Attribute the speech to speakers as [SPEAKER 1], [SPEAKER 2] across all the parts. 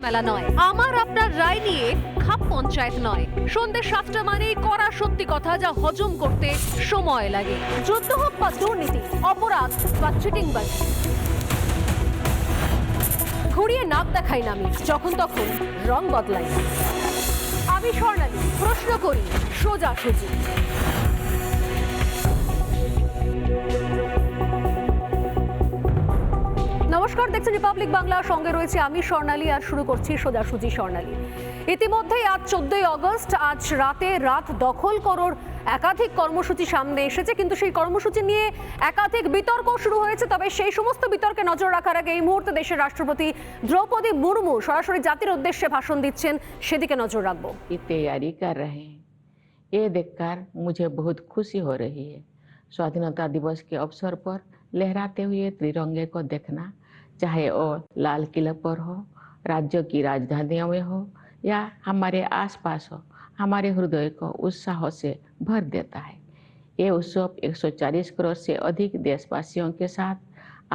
[SPEAKER 1] মেলা নয়, আমার আপনার রায় নিয়ে খাপ পঞ্চায়েত নয়। সন্ধ্যে 7টা মানেই কড়া সত্যি কথা, যা হজম করতে সময় লাগে। যুদ্ধ হোক বা দুর্নীতি, অপরাধ বা চিটিংবাজি, ঘুরিয়ে নাক দেখাই না আমি, যখন তখন রং বদলাই। আমি স্বর্ণালী, প্রশ্ন করি সোজাসুজি। নমস্কার, দেখছেন রিপাবলিক বাংলা, সঙ্গে রয়েছে আমি স্বর্ণালী, আর শুরু করছি সোজাসুজি স্বর্ণালী। ইতিমধ্যেই আজ 14ই আগস্ট, আজ রাত দখল করোর একাধিক কর্মসূচি সামনে এসেছে, কিন্তু সেই কর্মসূচি নিয়ে একাধিক বিতর্ক শুরু হয়েছে। তবে সেই সমস্ত বিতর্কে নজর রাখার আগে এই মুহূর্তে দেশের রাষ্ট্রপতি দ্রৌপদী মুর্মু সরাসরি জাতির উদ্দেশ্যে ভাষণ দিচ্ছেন, সেদিকে নজর রাখবো।
[SPEAKER 2] तैयारी कर रहे हैं, ये देखकर मुझे बहुत खुशी हो रही है। स्वाधीनता दिवस के अवसर पर लहराते हुए तिरंगे को देखना, चाहे वो लाल किले पर हो, राज्यों की राजधानियों में हो या हमारे आसपास हो, हमारे हृदय को उत्साह से भर देता है। ये उत्सव 140 करोड़ से अधिक देशवासियों के साथ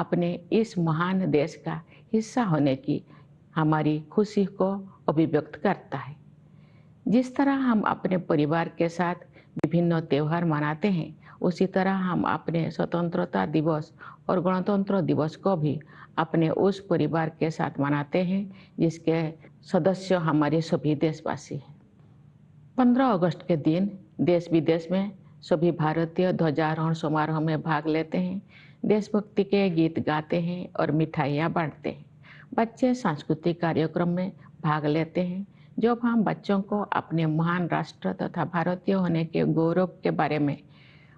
[SPEAKER 2] अपने इस महान देश का हिस्सा होने की हमारी खुशी को अभिव्यक्त करता है। जिस तरह हम अपने परिवार के साथ विभिन्न त्यौहार मनाते हैं, उसी तरह हम अपने स्वतंत्रता दिवस और गणतंत्र दिवस को भी अपने उस परिवार के साथ मनाते हैं जिसके सदस्य हमारे सभी देशवासी हैं। 15 अगस्त के दिन देश विदेश में सभी भारतीय ध्वजारोहण समारोह में भाग लेते हैं, देशभक्ति के गीत गाते हैं और मिठाइयाँ बांटते हैं। बच्चे सांस्कृतिक कार्यक्रम में भाग लेते हैं। जब हम बच्चों को अपने महान राष्ट्र तथा भारतीय होने के गौरव के बारे में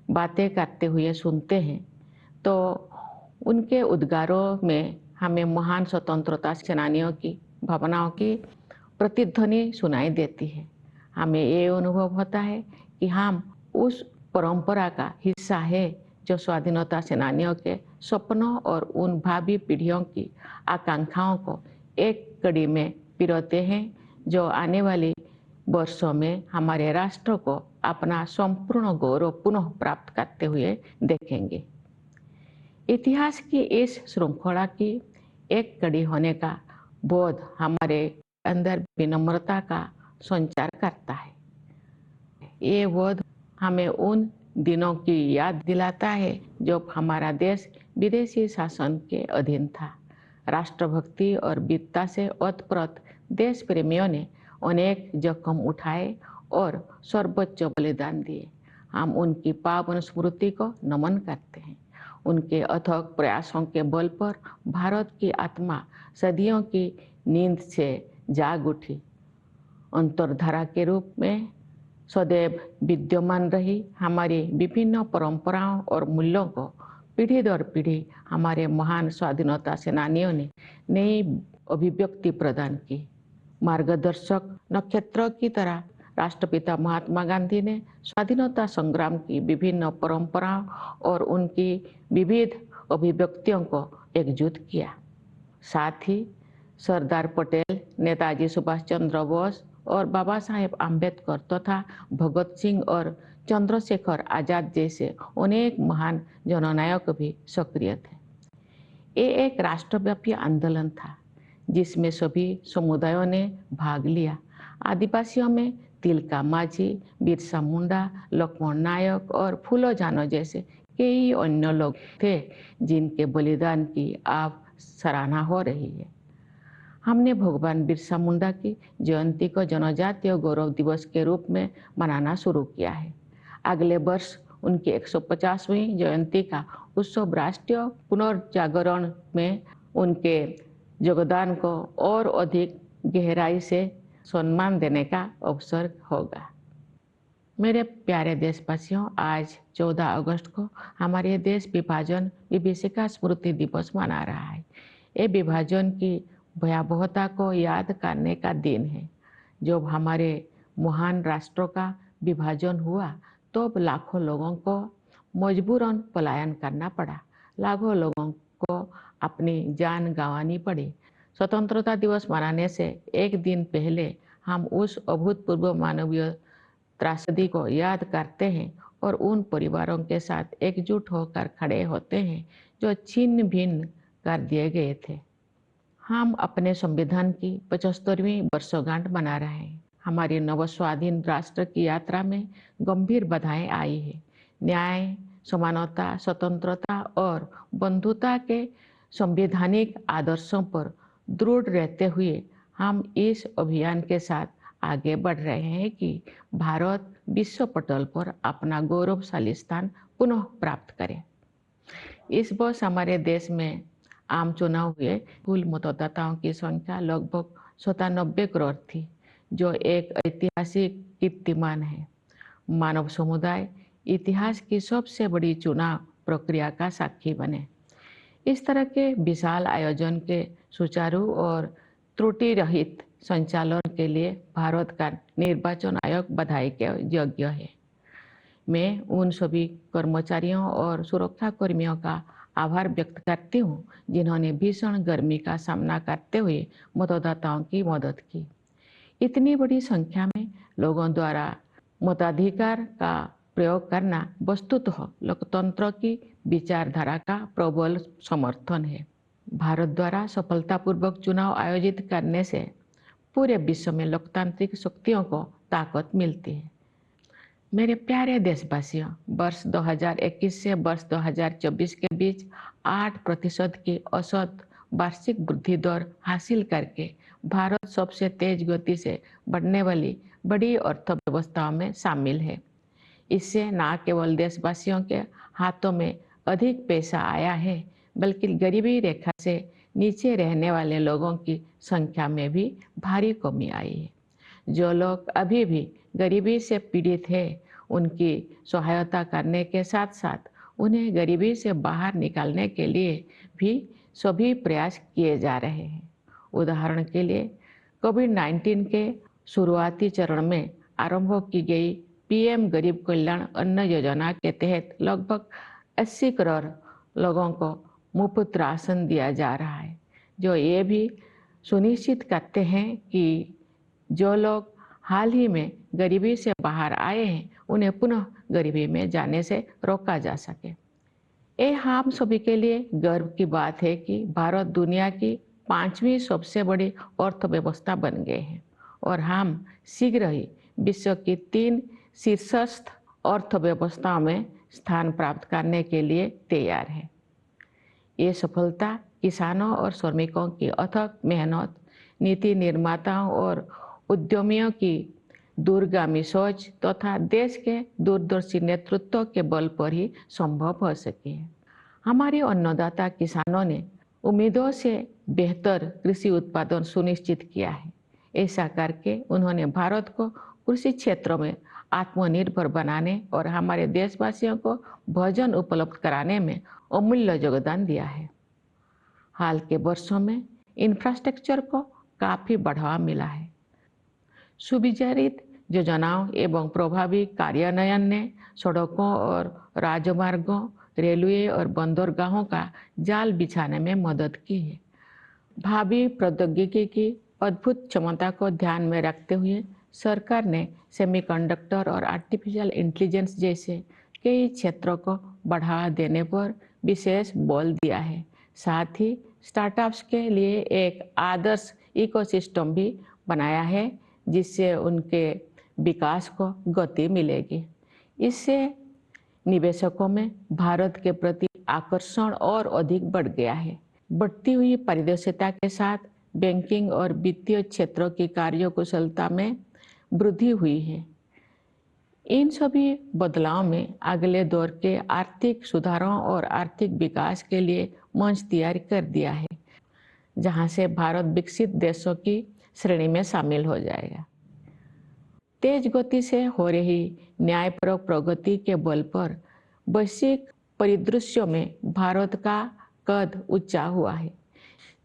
[SPEAKER 2] बातें करते हुए सुनते हैं, तो उनके उद्गारों में हमें महान स्वतंत्रता सेनानियों की भावनाओं की प्रतिध्वनि सुनाई देती है। हमें ये अनुभव होता है कि हम उस परंपरा का हिस्सा है जो स्वाधीनता सेनानियों के सपनों और उन भावी पीढ़ियों की आकांक्षाओं को एक कड़ी में पिरोते हैं, जो आने वाली वर्षों में हमारे राष्ट्र को अपना संपूर्ण गौरव पुनः प्राप्त करते हुए देखेंगे। इतिहास की इस श्रृंखला की एक कड़ी होने का बोध हमारे अंदर विनम्रता का संचार करता है। ये बोध हमें उन दिनों की याद दिलाता है जब हमारा देश विदेशी शासन के अधीन था। राष्ट्रभक्ति और वीरता से ओतप्रोत देश प्रेमियों ने अनेक जोखिम उठाए और सर्वोच्च बलिदान दिए। हम उनकी पावन स्मृति को नमन करते हैं। उनके अथक प्रयासों के बल पर भारत की आत्मा सदियों की नींद से जाग उठी। अंतर्धारा के रूप में सदैव विद्यमान रही हमारी विभिन्न परंपराओं और मूल्यों को पीढ़ी दर पीढ़ी हमारे महान स्वाधीनता सेनानियों ने नई अभिव्यक्ति प्रदान की। मार्गदर्शक नक्षत्र की तरह राष्ट्रपिता महात्मा गांधी ने स्वाधीनता संग्राम की विभिन्न परंपराओं और उनकी विविध अभिव्यक्तियों को एकजुट किया। साथ ही सरदार पटेल, नेताजी सुभाष चंद्र बोस और बाबा साहेब आम्बेडकर तथा भगत सिंह और चंद्रशेखर आजाद जैसे अनेक महान जननायक भी सक्रिय थे। ये एक राष्ट्रव्यापी आंदोलन था जिसमें सभी समुदायों ने भाग लिया। आदिवासियों में तिलका मांझी, बिरसा मुंडा, लक्ष्मण नायक और फूलो जानो जैसे कई अन्य लोग थे जिनके बलिदान की अब सराहना हो रही है। हमने भगवान बिरसा मुंडा की जयंती को जनजातीय गौरव दिवस के रूप में मनाना शुरू किया है। अगले वर्ष उनकी 150वीं जयंती का उत्सव राष्ट्रीय पुनर्जागरण में उनके योगदान को और अधिक गहराई से सम्मान देने का अवसर होगा। मेरे प्यारे देशवासियों, आज 14 अगस्त को हमारे देश विभाजन विभीषिका स्मृति दिवस मना रहा है। ये विभाजन की भयावहता को याद करने का दिन है। जब हमारे महान राष्ट्रों का विभाजन हुआ तो लाखों लोगों को मजबूरन पलायन करना पड़ा। लाखों लोगों को अपनी जान गंवानी पड़ी। स्वतंत्रता दिवस मनाने से एक दिन पहले हम उस अभूतपूर्व मानवीय त्रासदी को याद करते हैं और उन परिवारों के साथ एकजुट होकर खड़े होते हैं जो छिन्न भिन्न कर दिए गए थे। हम अपने संविधान की 75वीं वर्षगांठ मना रहे हैं। हमारी नवस्वाधीन राष्ट्र की यात्रा में गंभीर बाधाएं आई है। न्याय, समानता, स्वतंत्रता और बंधुता के संवैधानिक आदर्शों पर दृढ़ रहते हुए हम इस अभियान के साथ आगे बढ़ रहे हैं कि भारत विश्व पटल पर अपना गौरवशाली स्थान पुनः प्राप्त करे। इस वर्ष हमारे देश में आम चुनाव हुए। कुल मतदाताओं की संख्या लगभग 97 करोड़ थी, जो एक ऐतिहासिक कीर्तिमान है। मानव समुदाय इतिहास की सबसे बड़ी चुनाव प्रक्रिया का साक्षी बने। इस तरह के विशाल आयोजन के सुचारू और त्रुटि रहित संचालन के लिए भारत का निर्वाचन आयोग बधाई के योग्य है। मैं उन सभी कर्मचारियों और सुरक्षा कर्मियों का आभार व्यक्त करती हूँ जिन्होंने भीषण गर्मी का सामना करते हुए मतदाताओं की मदद की। इतनी बड़ी संख्या में लोगों द्वारा मताधिकार का प्रयोग करना वस्तुतः लोकतंत्र की विचारधारा का प्रबल समर्थन है। भारत द्वारा सफलतापूर्वक चुनाव आयोजित करने से पूरे विश्व में लोकतांत्रिक शक्तियों को ताकत मिलती है। मेरे प्यारे देशवासियों, वर्ष 2021 से वर्ष 2024 के बीच 8% की औसत वार्षिक वृद्धि दर हासिल करके भारत सबसे तेज गति से बढ़ने वाली बड़ी अर्थव्यवस्थाओं में शामिल है। इससे न केवल देशवासियों के हाथों में अधिक पैसा आया है, बल्कि गरीबी रेखा से नीचे रहने वाले लोगों की संख्या में भी भारी कमी आई है। जो लोग अभी भी गरीबी से पीड़ित हैं, उनकी सहायता करने के साथ साथ उन्हें गरीबी से बाहर निकालने के लिए भी सभी प्रयास किए जा रहे हैं। उदाहरण के लिए कोविड-19 के शुरुआती चरण में आरंभ की गई पीएम गरीब कल्याण अन्न योजना के तहत लगभग 80 करोड़ लोगों को मुफ्त राशन दिया जा रहा है, जो ये भी सुनिश्चित करते हैं कि जो लोग हाल ही में गरीबी से बाहर आए हैं, उन्हें पुनः गरीबी में जाने से रोका जा सके। ये हम सभी के लिए गर्व की बात है कि भारत दुनिया की 5वीं सबसे बड़ी अर्थव्यवस्था बन गए हैं और हम शीघ्र ही विश्व की 3 शीर्षस्थ अर्थव्यवस्थाओं में स्थान प्राप्त करने के लिए तैयार है। ये सफलता किसानों और श्रमिकों की अथक मेहनत, नीति निर्माताओं और उद्यमियों की दूरगामी सोच तथा देश के दूरदर्शी नेतृत्व के बल पर ही संभव हो सकी है। हमारे अन्नदाता किसानों ने उम्मीदों से बेहतर कृषि उत्पादन सुनिश्चित किया है। ऐसा करके उन्होंने भारत को कृषि क्षेत्रों में आत्मनिर्भर बनाने और हमारे देशवासियों को भोजन उपलब्ध कराने में अमूल्य योगदान दिया है। हाल के वर्षों में इंफ्रास्ट्रक्चर को काफ़ी बढ़ावा मिला है। सुविचारित योजनाओं एवं प्रभावी कार्यान्वयन ने सड़कों और राजमार्गों, रेलवे और बंदरगाहों का जाल बिछाने में मदद की है। भावी प्रौद्योगिकी की अद्भुत क्षमता को ध्यान में रखते हुए सरकार ने सेमीकंडक्टर और आर्टिफिशियल इंटेलिजेंस जैसे कई क्षेत्रों को बढ़ावा देने पर विशेष बल दिया है। साथ ही स्टार्टअप्स के लिए एक आदर्श इकोसिस्टम भी बनाया है, जिससे उनके विकास को गति मिलेगी। इससे निवेशकों में भारत के प्रति आकर्षण और अधिक बढ़ गया है। बढ़ती हुई पारदर्शिता के साथ बैंकिंग और वित्तीय क्षेत्रों की कार्यकुशलता में वृद्धि हुई है। इन सभी बदलाव में अगले दौर के आर्थिक सुधारों और आर्थिक विकास के लिए मंच तैयार कर दिया है, जहां से भारत विकसित देशों की श्रेणी में शामिल हो जाएगा। तेज गति से हो रही न्यायपरक प्रगति के बल पर वैश्विक परिदृश्यों में भारत का कद ऊंचा हुआ है।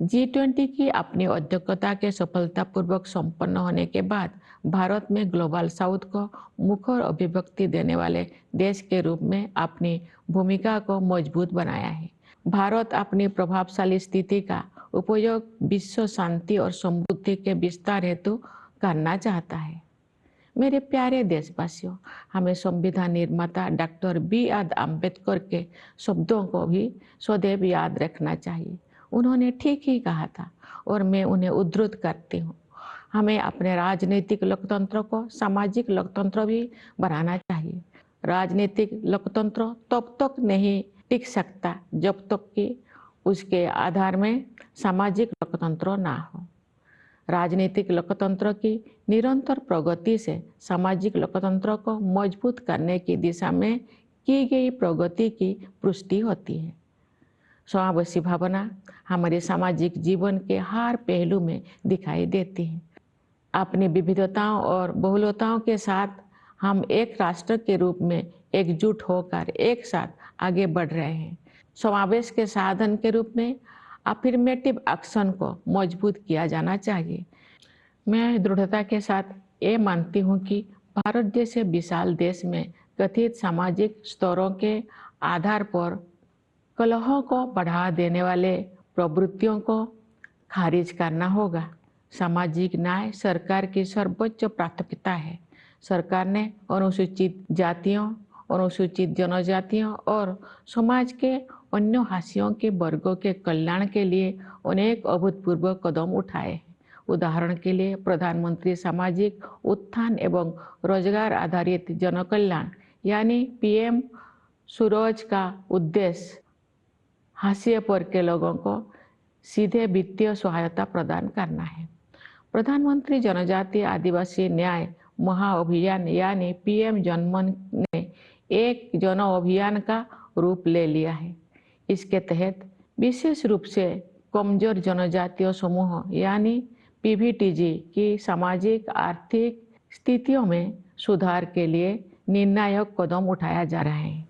[SPEAKER 2] G20 की अपनी अध्यक्षता के सफलतापूर्वक संपन्न होने के बाद भारत में ग्लोबल साउथ को मुखर अभिव्यक्ति देने वाले देश के रूप में अपनी भूमिका को मजबूत बनाया है। भारत अपनी प्रभावशाली स्थिति का उपयोग विश्व शांति और समृद्धि के विस्तार हेतु करना चाहता है। मेरे प्यारे देशवासियों, हमें संविधान निर्माता डॉक्टर बी आर अम्बेडकर के शब्दों को भी सदैव याद रखना चाहिए। उन्होंने ठीक ही कहा था और मैं उन्हें उद्धृत करती हूँ। हमें अपने राजनीतिक लोकतंत्र को सामाजिक लोकतंत्र भी बनाना चाहिए। राजनीतिक लोकतंत्र तब तक नहीं टिक सकता जब तक कि उसके आधार में सामाजिक लोकतंत्र ना हो। राजनीतिक लोकतंत्र की निरंतर प्रगति से सामाजिक लोकतंत्र को मजबूत करने की दिशा में की गई प्रगति की पुष्टि होती है। समावेशी भावना हमारे सामाजिक जीवन के हर पहलू में दिखाई देती है। अपनी विविधताओं और बहुलताओं के साथ हम एक राष्ट्र के रूप में एकजुट होकर एक साथ आगे बढ़ रहे हैं। समावेश के साधन के रूप में अफर्मेटिव एक्शन को मजबूत किया जाना चाहिए। मैं दृढ़ता के साथ ये मानती हूँ कि भारत जैसे विशाल देश में कथित सामाजिक स्तरों के आधार पर कलहों को बढ़ा देने वाले प्रवृत्तियों को खारिज करना होगा। सामाजिक न्याय सरकार की सर्वोच्च प्राथमिकता है। सरकार ने अनुसूचित जातियों, अनुसूचित जनजातियों और समाज के अन्य हाशियों के वर्गों के कल्याण के लिए अनेक अभूतपूर्व कदम उठाए हैं। उदाहरण के लिए प्रधानमंत्री सामाजिक उत्थान एवं रोजगार आधारित जनकल्याण यानी पीएम सूरज का उद्देश्य हाशिए पर के लोगों को सीधे वित्तीय सहायता प्रदान करना है। प्रधानमंत्री जनजातीय आदिवासी न्याय महाअभियान यानी पीएम जनमन ने एक जन अभियान का रूप ले लिया है। इसके तहत विशेष रूप से कमजोर जनजातीय समूह यानी पीवीटीजी की सामाजिक आर्थिक स्थितियों में सुधार के लिए निर्णायक कदम उठाया जा रहा है।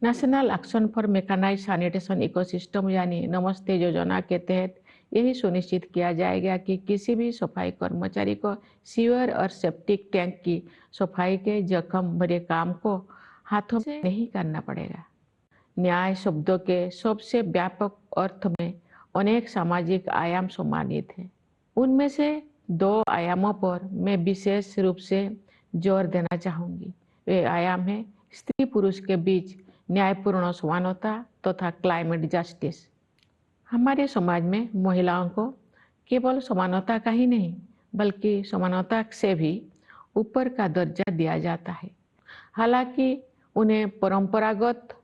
[SPEAKER 2] National action for mechanised sanitation ecosystem यानी नमस्ते योजना के तहत यही सुनिश्चित किया जाएगा कि किसी भी सफाई कर्मचारी को सीवर और सेप्टिक टैंक की सफाई के जख्म भरे काम को हाथों से नहीं करना पड़ेगा। न्याय शब्दों के सबसे व्यापक अर्थ में अनेक सामाजिक आयाम सम्मानित हैं। उनमें से 2 आयामों पर मैं विशेष रूप से जोर देना चाहूँगी। वे आयाम हैं स्त्री पुरुष के बीच न्यायपूर्ण समानता तथा क्लाइमेट जस्टिस। हमारे समाज में महिलाओं को केवल समानता का ही नहीं बल्कि समानता से भी ऊपर का दर्जा दिया जाता है। हालांकि उन्हें परंपरागत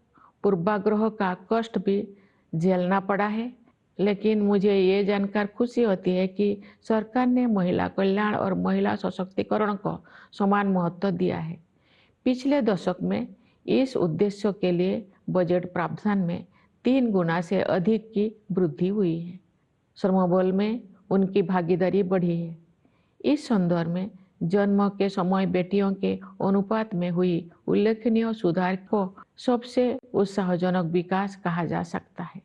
[SPEAKER 2] पूर्वाग्रह का कष्ट भी झेलना पड़ा है, लेकिन मुझे ये जानकर खुशी होती है कि सरकार ने महिला कल्याण और महिला सशक्तिकरण को समान महत्व दिया है। पिछले दशक में इस उद्देश्य के लिए बजट प्रावधान में 3 गुना से अधिक की वृद्धि हुई है। श्रमबल में उनकी भागीदारी बढ़ी है। इस संदर्भ में जन्म के समय बेटियों के अनुपात में हुई उल्लेखनीय सुधार को सबसे उत्साहजनक विकास कहा जा सकता है।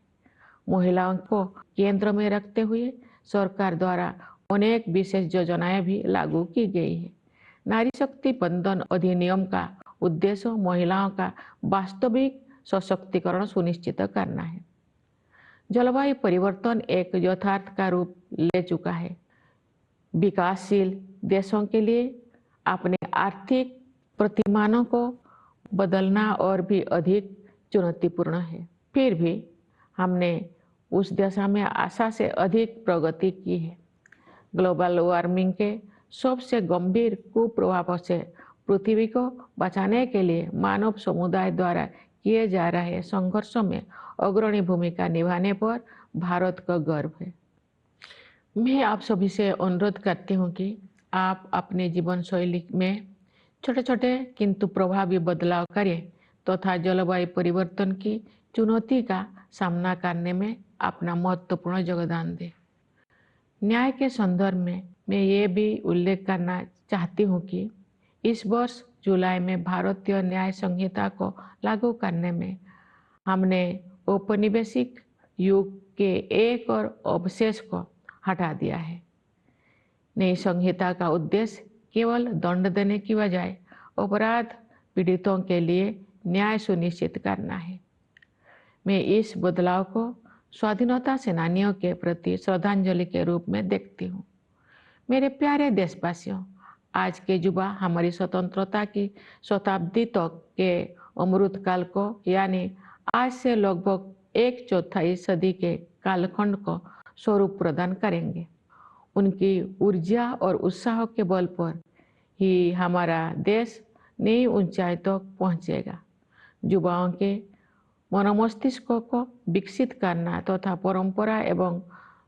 [SPEAKER 2] महिलाओं को केंद्र में रखते हुए सरकार द्वारा अनेक विशेष योजनाएं भी लागू की गई है। नारी शक्ति बंधन अधिनियम का उद्देश्य महिलाओं का वास्तविक सशक्तिकरण सुनिश्चित करना है। जलवायु परिवर्तन एक यथार्थ का रूप ले चुका है। विकासशील देशों के लिए अपने आर्थिक प्रतिमानों को बदलना और भी अधिक चुनौतीपूर्ण है। फिर भी हमने उस दिशा में आशा से अधिक प्रगति की है। ग्लोबल वार्मिंग के सबसे गंभीर कुप्रभावों से पृथ्वी को बचाने के लिए मानव समुदाय द्वारा किए जा रहे संघर्षों में अग्रणी भूमिका निभाने पर भारत का गर्व है। मैं आप सभी से अनुरोध करती हूँ कि आप अपने जीवन शैली में छोटे छोटे किंतु प्रभावी बदलाव करें तथा जलवायु परिवर्तन की चुनौती का सामना करने में अपना महत्वपूर्ण योगदान दें। न्याय के संदर्भ में मैं ये भी उल्लेख करना चाहती हूँ कि इस वर्ष जुलाई में भारतीय न्याय संहिता को लागू करने में हमने औपनिवेशिक युग के एक और अवशेष को हटा दिया है। नई संहिता का उद्देश्य केवल दंड देने की बजाय अपराध पीड़ितों के लिए न्याय सुनिश्चित करना है। मैं इस बदलाव को स्वाधीनता सेनानियों के प्रति श्रद्धांजलि के रूप में देखती हूँ। मेरे प्यारे देशवासियों, आज के युवा हमारी स्वतंत्रता की शताब्दी तक के अमृतकाल को यानी आज से लगभग 1/4 सदी के कालखंड को स्वरूप प्रदान करेंगे। उनकी ऊर्जा और उत्साह के बल पर ही हमारा देश नई ऊंचाई तक पहुंचेगा। युवाओं के मनोमस्तिष्क को विकसित करना तथा परंपरा एवं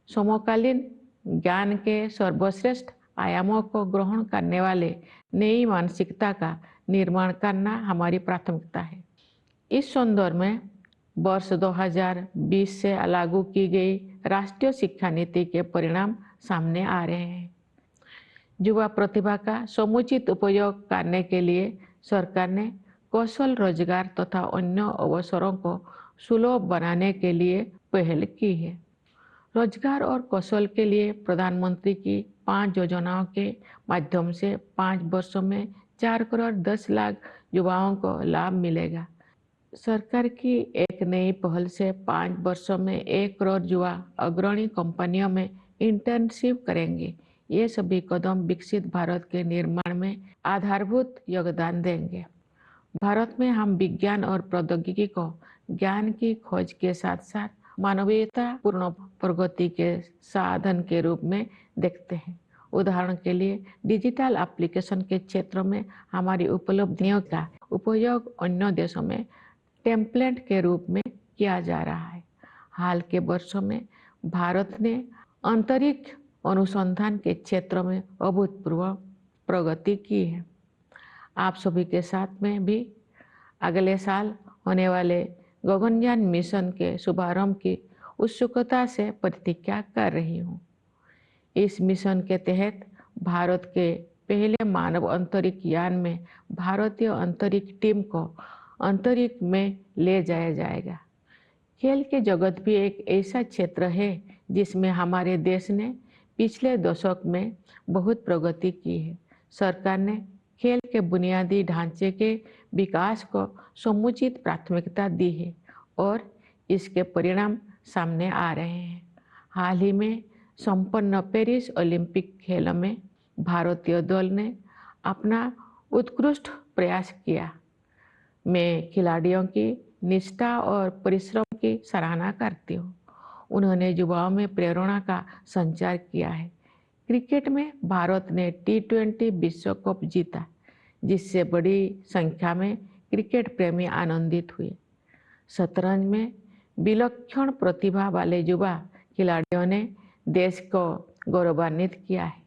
[SPEAKER 2] समकालीन ज्ञान के सर्वश्रेष्ठ आयामों को ग्रहण करने वाले नई मानसिकता का निर्माण करना हमारी प्राथमिकता है। इस संदर्भ में वर्ष 2020 से लागू की गई राष्ट्रीय शिक्षा नीति के परिणाम सामने आ रहे हैं। युवा प्रतिभा का समुचित उपयोग करने के लिए सरकार ने कौशल रोजगार तथा अन्य अवसरों को सुलभ बनाने के लिए पहल की है। रोजगार और कौशल के लिए प्रधानमंत्री की 5 योजनाओं के माध्यम से 5 वर्षों में 4 करोड़ 10 लाख युवाओं को लाभ मिलेगा। सरकार की एक नई पहल से 5 वर्षों में 1 करोड़ युवा अग्रणी कंपनियों में इंटर्नशिप करेंगे। ये सभी कदम विकसित भारत के निर्माण में आधारभूत योगदान देंगे। भारत में हम विज्ञान और प्रौद्योगिकी को ज्ञान की खोज के साथ साथ मानवीयता पूर्ण प्रगति के साधन के रूप में देखते हैं। उदाहरण के लिए डिजिटल एप्लीकेशन के क्षेत्र में हमारी उपलब्धियों का उपयोग अन्य देशों में टेम्पलेट के रूप में किया जा रहा है। हाल के वर्षों में भारत ने अंतरिक्ष अनुसंधान के क्षेत्र में अभूतपूर्व प्रगति की है। आप सभी के साथ में भी अगले साल होने वाले गगनयान मिशन के शुभारंभ की उत्सुकता से प्रतीक्षा कर रही हूँ। इस मिशन के तहत भारत के पहले मानव अंतरिक्ष यान में भारतीय अंतरिक्ष टीम को अंतरिक्ष में ले जाया जाएगा। खेल के जगत भी एक ऐसा क्षेत्र है जिसमें हमारे देश ने पिछले दशक में बहुत प्रगति की है। सरकार ने खेल के बुनियादी ढांचे के विकास को समुचित प्राथमिकता दी है और इसके परिणाम सामने आ रहे हैं। हाल ही में संपन्न पेरिस ओलंपिक खेलों में भारतीय दल ने अपना उत्कृष्ट प्रयास किया। मैं खिलाड़ियों की निष्ठा और परिश्रम की सराहना करती हूँ। उन्होंने युवाओं में प्रेरणा का संचार किया है। क्रिकेट में भारत ने T20 विश्व कप जीता, जिससे बड़ी संख्या में क्रिकेट प्रेमी आनंदित हुए। शतरंज में विलक्षण प्रतिभा वाले युवा खिलाड़ियों ने देश को गौरवान्वित किया है।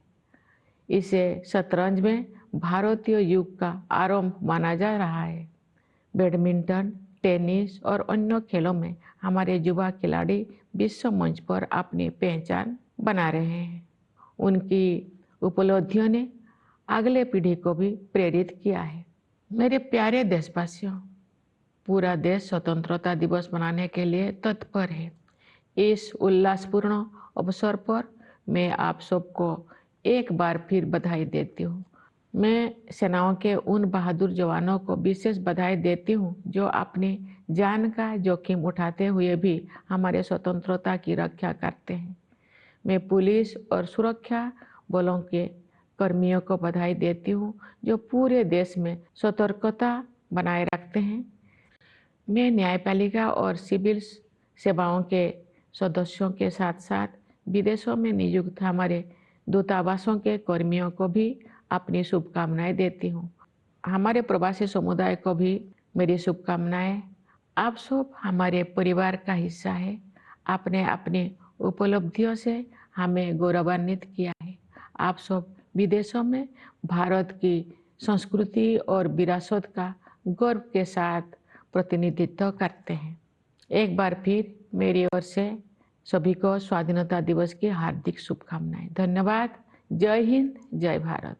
[SPEAKER 2] इसे शतरंज में भारतीय युग का आरंभ माना जा रहा है। बैडमिंटन, टेनिस और अन्य खेलों में हमारे युवा खिलाड़ी विश्व मंच पर अपनी पहचान बना रहे हैं। उनकी उपलब्धियों ने अगले पीढ़ी को भी प्रेरित किया है। मेरे प्यारे देशवासियों, पूरा देश स्वतंत्रता दिवस मनाने के लिए तत्पर है। इस उल्लासपूर्ण अवसर पर मैं आप सबको एक बार फिर बधाई देती हूँ। मैं सेनाओं के उन बहादुर जवानों को विशेष बधाई देती हूँ जो अपनी जान का जोखिम उठाते हुए भी हमारे स्वतंत्रता की रक्षा करते हैं। मैं पुलिस और सुरक्षा बलों के कर्मियों को बधाई देती हूँ जो पूरे देश में सतर्कता बनाए रखते हैं। मैं न्यायपालिका और सिविल सेवाओं के सदस्यों के साथ साथ विदेशों में नियुक्त हमारे दूतावासों के कर्मियों को भी अपनी शुभकामनाएं देती हूँ। हमारे प्रवासी समुदाय को भी मेरी शुभकामनाएं। आप सब हमारे परिवार का हिस्सा है। आपने अपनी उपलब्धियों से हमें गौरवान्वित किया है। आप सब विदेशों में भारत की संस्कृति और विरासत का गर्व के साथ प्रतिनिधित्व करते हैं। एक बार फिर मेरी ओर से सभी को स्वाधीनता दिवस की हार्दिक शुभकामनाएं। धन्यवाद। जय हिंद, जय भारत।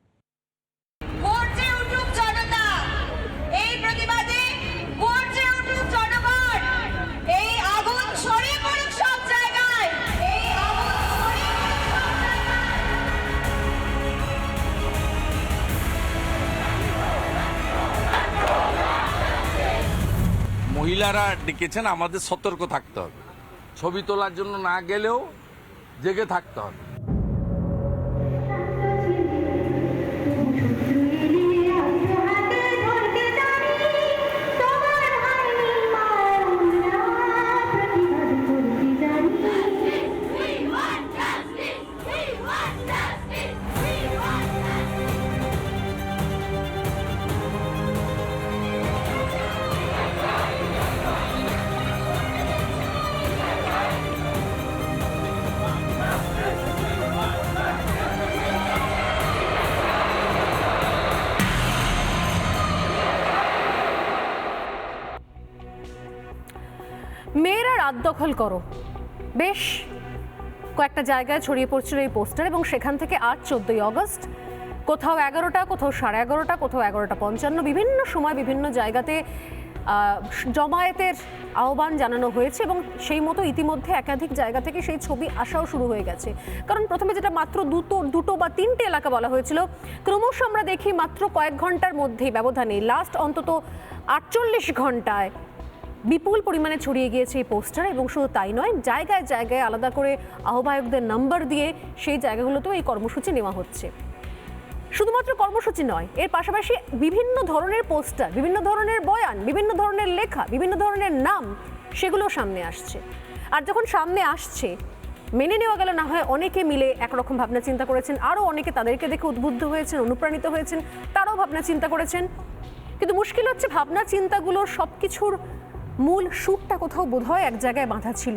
[SPEAKER 3] মহিলারা ডেকেছেন, আমাদের সতর্ক থাকতে হবে। ছবি তোলার জন্য না গেলেও জেগে থাকতে হবে।
[SPEAKER 1] রাত দখল করো, বেশ কয়েকটা জায়গায় ছড়িয়ে পড়ছিল এই পোস্টার এবং সেখান থেকে আজ 14ই আগস্ট কোথাও 11টা, কোথাও 11:30, কোথাও 11:55 বিভিন্ন সময় বিভিন্ন জায়গাতে জমায়েতের আহ্বান জানানো হয়েছে এবং সেই মতো ইতিমধ্যে একাধিক জায়গা থেকে সেই ছবি আসাও শুরু হয়ে গেছে। কারণ প্রথমে যেটা মাত্র দুটো বা তিনটে এলাকা বলা হয়েছিল, ক্রমশ আমরা দেখি মাত্র কয়েক ঘন্টার মধ্যেই ব্যবধানে লাস্ট অন্তত 48 ঘন্টায় বিপুল পরিমাণে ছড়িয়ে গিয়েছে এই পোস্টার। এবং শুধু তাই নয়, জায়গায় জায়গায় আলাদা করে আহ্বায়কদের নাম্বার দিয়ে সেই জায়গাগুলোতেও এই কর্মসূচি নেওয়া হচ্ছে। শুধুমাত্র কর্মসূচি নয়, এর পাশাপাশি বিভিন্ন ধরনের পোস্টার, বিভিন্ন ধরনের বয়ান, বিভিন্ন ধরনের লেখা, বিভিন্ন ধরনের নাম, সেগুলো সামনে আসছে। আর যখন সামনে আসছে, মেনে নেওয়া গেল না হয় অনেকে মিলে একরকম ভাবনা চিন্তা করেছেন, আরও অনেকে তাদেরকে দেখে উদ্বুদ্ধ হয়েছেন, অনুপ্রাণিত হয়েছেন, তারাও ভাবনা চিন্তা করেছেন। কিন্তু মুশকিল হচ্ছে ভাবনা চিন্তাগুলোর সব কিছুর মূল সুরটা কোথাও বোধহয় এক জায়গায় বাঁধা ছিল,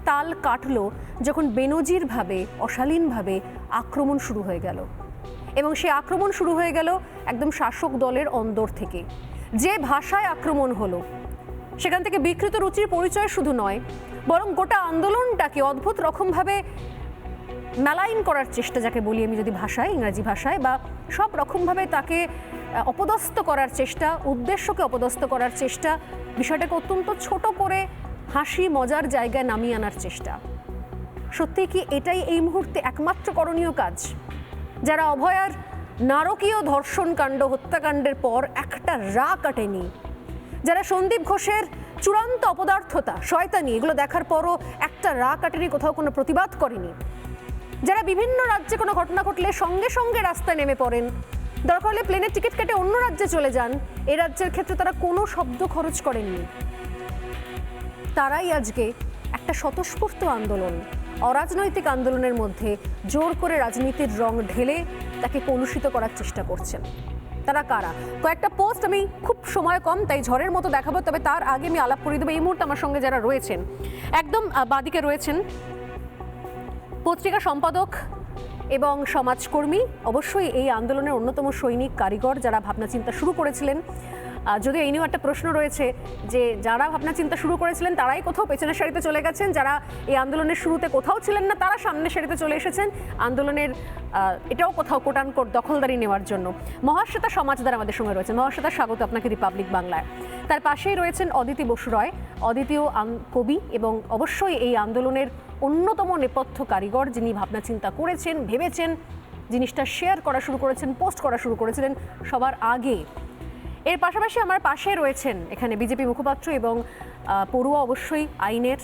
[SPEAKER 1] তাল কাটলো যখন বেনজিরভাবে, অশালীনভাবে আক্রমণ শুরু হয়ে গেল। এবং সেই আক্রমণ শুরু হয়ে গেল একদম শাসক দলের অন্দর থেকে। যে ভাষায় আক্রমণ হলো, সেখান থেকে বিকৃত রুচির পরিচয় শুধু নয়, বরং গোটা আন্দোলনটাকে অদ্ভুত রকমভাবে মেলাইন করার চেষ্টা, যাকে বলি আমি যদি ভাষায়, ইংরাজি ভাষায়, বা সব রকমভাবে তাকে অপদস্থ করার চেষ্টা, উদ্দেশ্যকে অপদস্থ করার চেষ্টা, বিষয়টাকে অত্যন্ত ছোট করে হাসি মজার জায়গায় নামিয়ে আনার চেষ্টা। সত্যি কি এটাই এই মুহূর্তে একমাত্র করণীয় কাজ? যারা অভয়ার নারকীয় ধর্ষণ কাণ্ড, হত্যাকাণ্ডের পর একটা রা কাটেনি, যারা সন্দীপ ঘোষের চূড়ান্ত অপদার্থতা, শয়তানি, এগুলো দেখার পরও একটা রা কাটেনি, কোথাও কোনো প্রতিবাদ করেনি, যারা বিভিন্ন রাজ্যে কোনো ঘটনা ঘটলে সঙ্গে সঙ্গে রাস্তায় নেমে পড়েন, দরকার হলে প্লেনের টিকিট কেটে অন্য রাজ্যে চলে যান, এ রাজ্যের ক্ষেত্রে তারা কোনো শব্দ খরচ করেননি, তারাই আজকে একটা স্বতঃস্ফূর্ত আন্দোলন, অরাজনৈতিক আন্দোলনের মধ্যে জোর করে রাজনীতির রং ঢেলে তাকে কলুষিত করার চেষ্টা করছেন। তারা কারা? কয়েকটা পোস্ট আমি, খুব সময় কম তাই ঝড়ের মতো দেখাবো, তবে তার আগে আমি আলাপ করে দেবো এই মুহূর্তে আমার সঙ্গে যারা রয়েছেন। একদম বাদিকে রয়েছেন পত্রিকা সম্পাদক এবং সমাজকর্মী, অবশ্যই এই আন্দোলনের অন্যতম সৈনিক, কারিগর, যারা ভাবনা চিন্তা শুরু করেছিলেন। যদিও এই নিয়েও একটা প্রশ্ন রয়েছে যে যারা ভাবনা চিন্তা শুরু করেছিলেন তারাই কোথাও পেছনের সারিতে চলে গেছেন, যারা এই আন্দোলনের শুরুতে কোথাও ছিলেন না তারা সামনের সারিতে চলে এসেছেন আন্দোলনের এটাও কোথাও কোটানকোট দখলদারি নেওয়ার জন্য। মহাশ্বেতা সমাজদার আমাদের সঙ্গে রয়েছে। মহাশ্বেতা, স্বাগত আপনাকে রিপাবলিক বাংলায়। তার পাশেই রয়েছেন অদিতি বসু রয়, অদিতিও কবি এবং অবশ্যই এই আন্দোলনের অন্যতম নেপথ্য কারিগর, যিনি ভাবনা চিন্তা করেছেন, ভেবেছেন, জিনিসটা শেয়ার করা শুরু করেছেন, পোস্ট করা শুরু করেছিলেন সবার আগে। এর পাশাপাশি আমার পাশে রয়েছেন এখানে বিজেপি মুখপাত্র এবং পড়ুয়া, অবশ্যই আইনের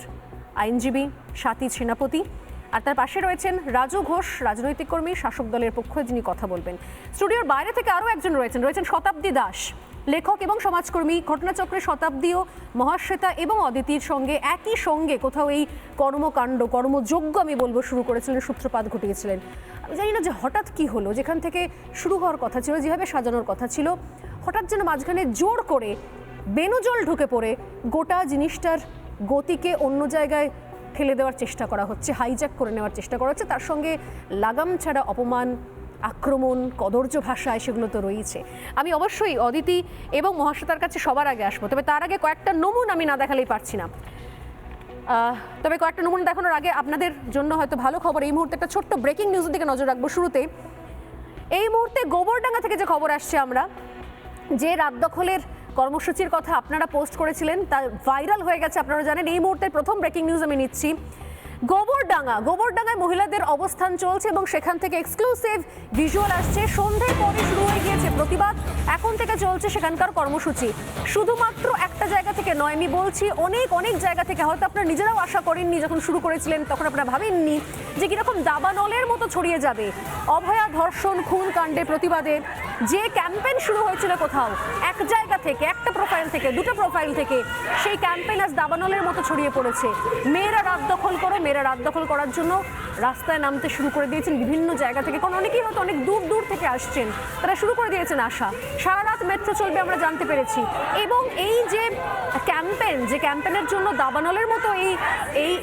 [SPEAKER 1] আইনজীবী স্বাতী সেনাপতি, আর তার পাশে রয়েছেন রাজু ঘোষ, রাজনৈতিক কর্মী, শাসক দলের পক্ষে, যিনি কথা বলবেন। স্টুডিওর বাইরে থেকে আরও একজন রয়েছেন শতাব্দী দাস, লেখক এবং সমাজকর্মী। ঘটনাচক্রে শতাব্দীও মহাশ্বেতা এবং অদিতির সঙ্গে একই সঙ্গে কোথাও এই কর্মকাণ্ড, কর্মযজ্ঞ আমি বলবো শুরু করেছিলেন, সূত্রপাত ঘটিয়েছিলেন। আমি জানি না যে হঠাৎ কি হলো, যেখান থেকে শুরু হওয়ার কথা ছিল, যেভাবে সাজানোর কথা ছিল, হঠাৎ যেন মাঝখানে জোর করে বেনজল ঢুকে পড়ে গোটা জিনিসটার গতিকে অন্য জায়গায় ঠেলে দেওয়ার চেষ্টা করা হচ্ছে, হাইজ্যাক করে নেওয়ার চেষ্টা করা হচ্ছে। তার সঙ্গে লাগাম ছাড়া অপমান, আক্রমণ, কদর্য ভাষায়, সেগুলো তো রয়েছে। আমি অবশ্যই অদিতি এবং মহাশ্বেতার কাছে সবার আগে আসবো, তবে তার আগে কয়েকটা নমুনা আমি না দেখালেই পারছি না। তবে কয়েকটা নমুনা দেখানোর আগে আপনাদের জন্য হয়তো ভালো খবর, এই মুহূর্তে একটা ছোট্ট ব্রেকিং নিউজের দিকে নজর রাখবো। শুরুতে এই মুহূর্তে গোবরডাঙ্গা থেকে যে খবর আসছে, আমরা যে রাত দখলের কর্মসূচির কথা আপনারা পোস্ট করেছিলেন তা ভাইরাল হয়ে গেছে, আপনারা জানেন। এই মুহূর্তে প্রথম ব্রেকিং নিউজ আমি নিচ্ছি। গোবরডাঙ্গায় মহিলাদের অবস্থান চলছে এবং সেখান থেকে এক্সক্লুসিভ ভিজুয়াল আসছে। সন্ধ্যার পরে শুরু হয়ে গিয়েছে প্রতিবাদ, এখন থেকে চলছে সেখানকার কর্মসূচি। শুধুমাত্র একটা জায়গা থেকে নয়, আমি বলছি অনেক জায়গা থেকে। হয়তো আপনারা নিজেরাও আশা করেননি, যখন শুরু করেছিলেন তখন আপনারা ভাবেননি যে কিরকম দাবানলের মতো ছড়িয়ে যাবে অভয়া ধর্ষণ খুন কাণ্ডে প্রতিবাদে। যে ক্যাম্পেইন শুরু হয়েছিল কোথাও এক জায়গা থেকে, একটা প্রোফাইল থেকে, দুটো প্রোফাইল থেকে, সেই ক্যাম্পেইন আজ দাবানলের মতো ছড়িয়ে পড়েছে। মেয়েরা রাত দখল করো, মেয়েরা রাত দখল করার জন্য রাস্তায় নামতে শুরু করে দিয়েছেন বিভিন্ন জায়গা থেকে, কারণ অনেকেই হয়তো অনেক দূর দূর থেকে আসছেন, তারা শুরু করে দিয়েছেন আসা। সারা রাত মেট্রো চলবে আমরা জানতে পেরেছি। এবং এই যে ক্যাম্পেনের জন্য দাবানলের মতো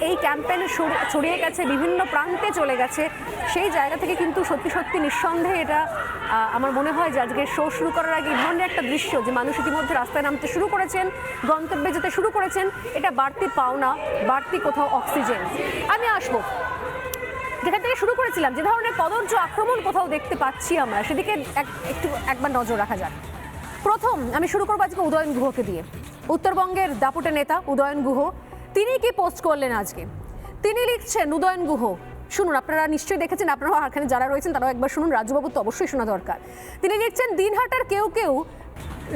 [SPEAKER 1] এই ক্যাম্পেন ছড়িয়ে গেছে, বিভিন্ন প্রান্তে চলে গেছে, সেই জায়গা থেকে কিন্তু সত্যি সত্যি নিঃসন্দেহে এটা আমার মনে হয় যে আজকে শো শুরু করার আগে এই ধরনের একটা দৃশ্য যে মানুষ ইতিমধ্যে রাস্তায় নামতে শুরু করেছেন, গন্তব্যে যেতে শুরু করেছেন, এটা বাড়তি পাওনা, বাড়তি কোথাও অক্সিজেন। আমি আসবো যেখান থেকে শুরু করেছিলাম, যে ধরনের কদর্য আক্রমণ কোথাও দেখতে পাচ্ছি আমরা, সেদিকে একবার নজর রাখা যাক। প্রথম আমি শুরু করবো আজকে উদয়ন গুহকে দিয়ে। উত্তরবঙ্গের দাপুটে নেতা উদয়ন গুহ, তিনি কি পোস্ট করলেন আজকে? তিনি লিখছেন, উদয়ন গুহ, শুনুন, আপনারা নিশ্চয়ই দেখেছেন, আপনারা এখানে যারা রয়েছেন তারাও একবার শুনুন, রাজুবাবু তো অবশ্যই শোনা দরকার। তিনি লিখছেন, দিনহাটার কেউ কেউ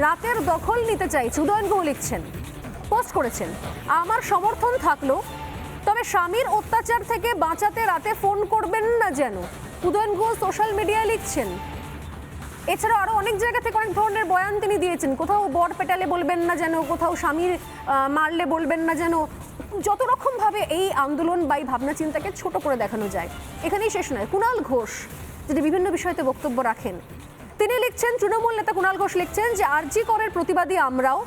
[SPEAKER 1] রাতের দখল নিতে চাইছে। উদয়ন গুহ লিখছেন, পোস্ট করেছেন, আমার সমর্থন থাকলো, তবে স্বামীর অত্যাচার থেকে বাঁচাতে রাতে ফোন করবেন না যেন। উদয়ন গুহ সোশ্যাল মিডিয়ায় লিখছেন। এছাড়াও আরও অনেক জায়গা থেকে অনেক ধরনের বয়ান তিনি দিয়েছেন, কোথাও বর পেটালে বলবেন না যেন, কোথাও স্বামীর মারলে বলবেন না যেন। যত রকমভাবে এই আন্দোলন বা এই ভাবনা চিন্তাকে ছোট করে দেখানো যায়। এখানেই শেষ নয়, কুণাল ঘোষ যদি বিভিন্ন বিষয়তে বক্তব্য রাখেন, তিনি লিখছেন, তৃণমূল নেতা কুণাল ঘোষ লিখছেন যে আরজি করের প্রতিবাদী আমরাও,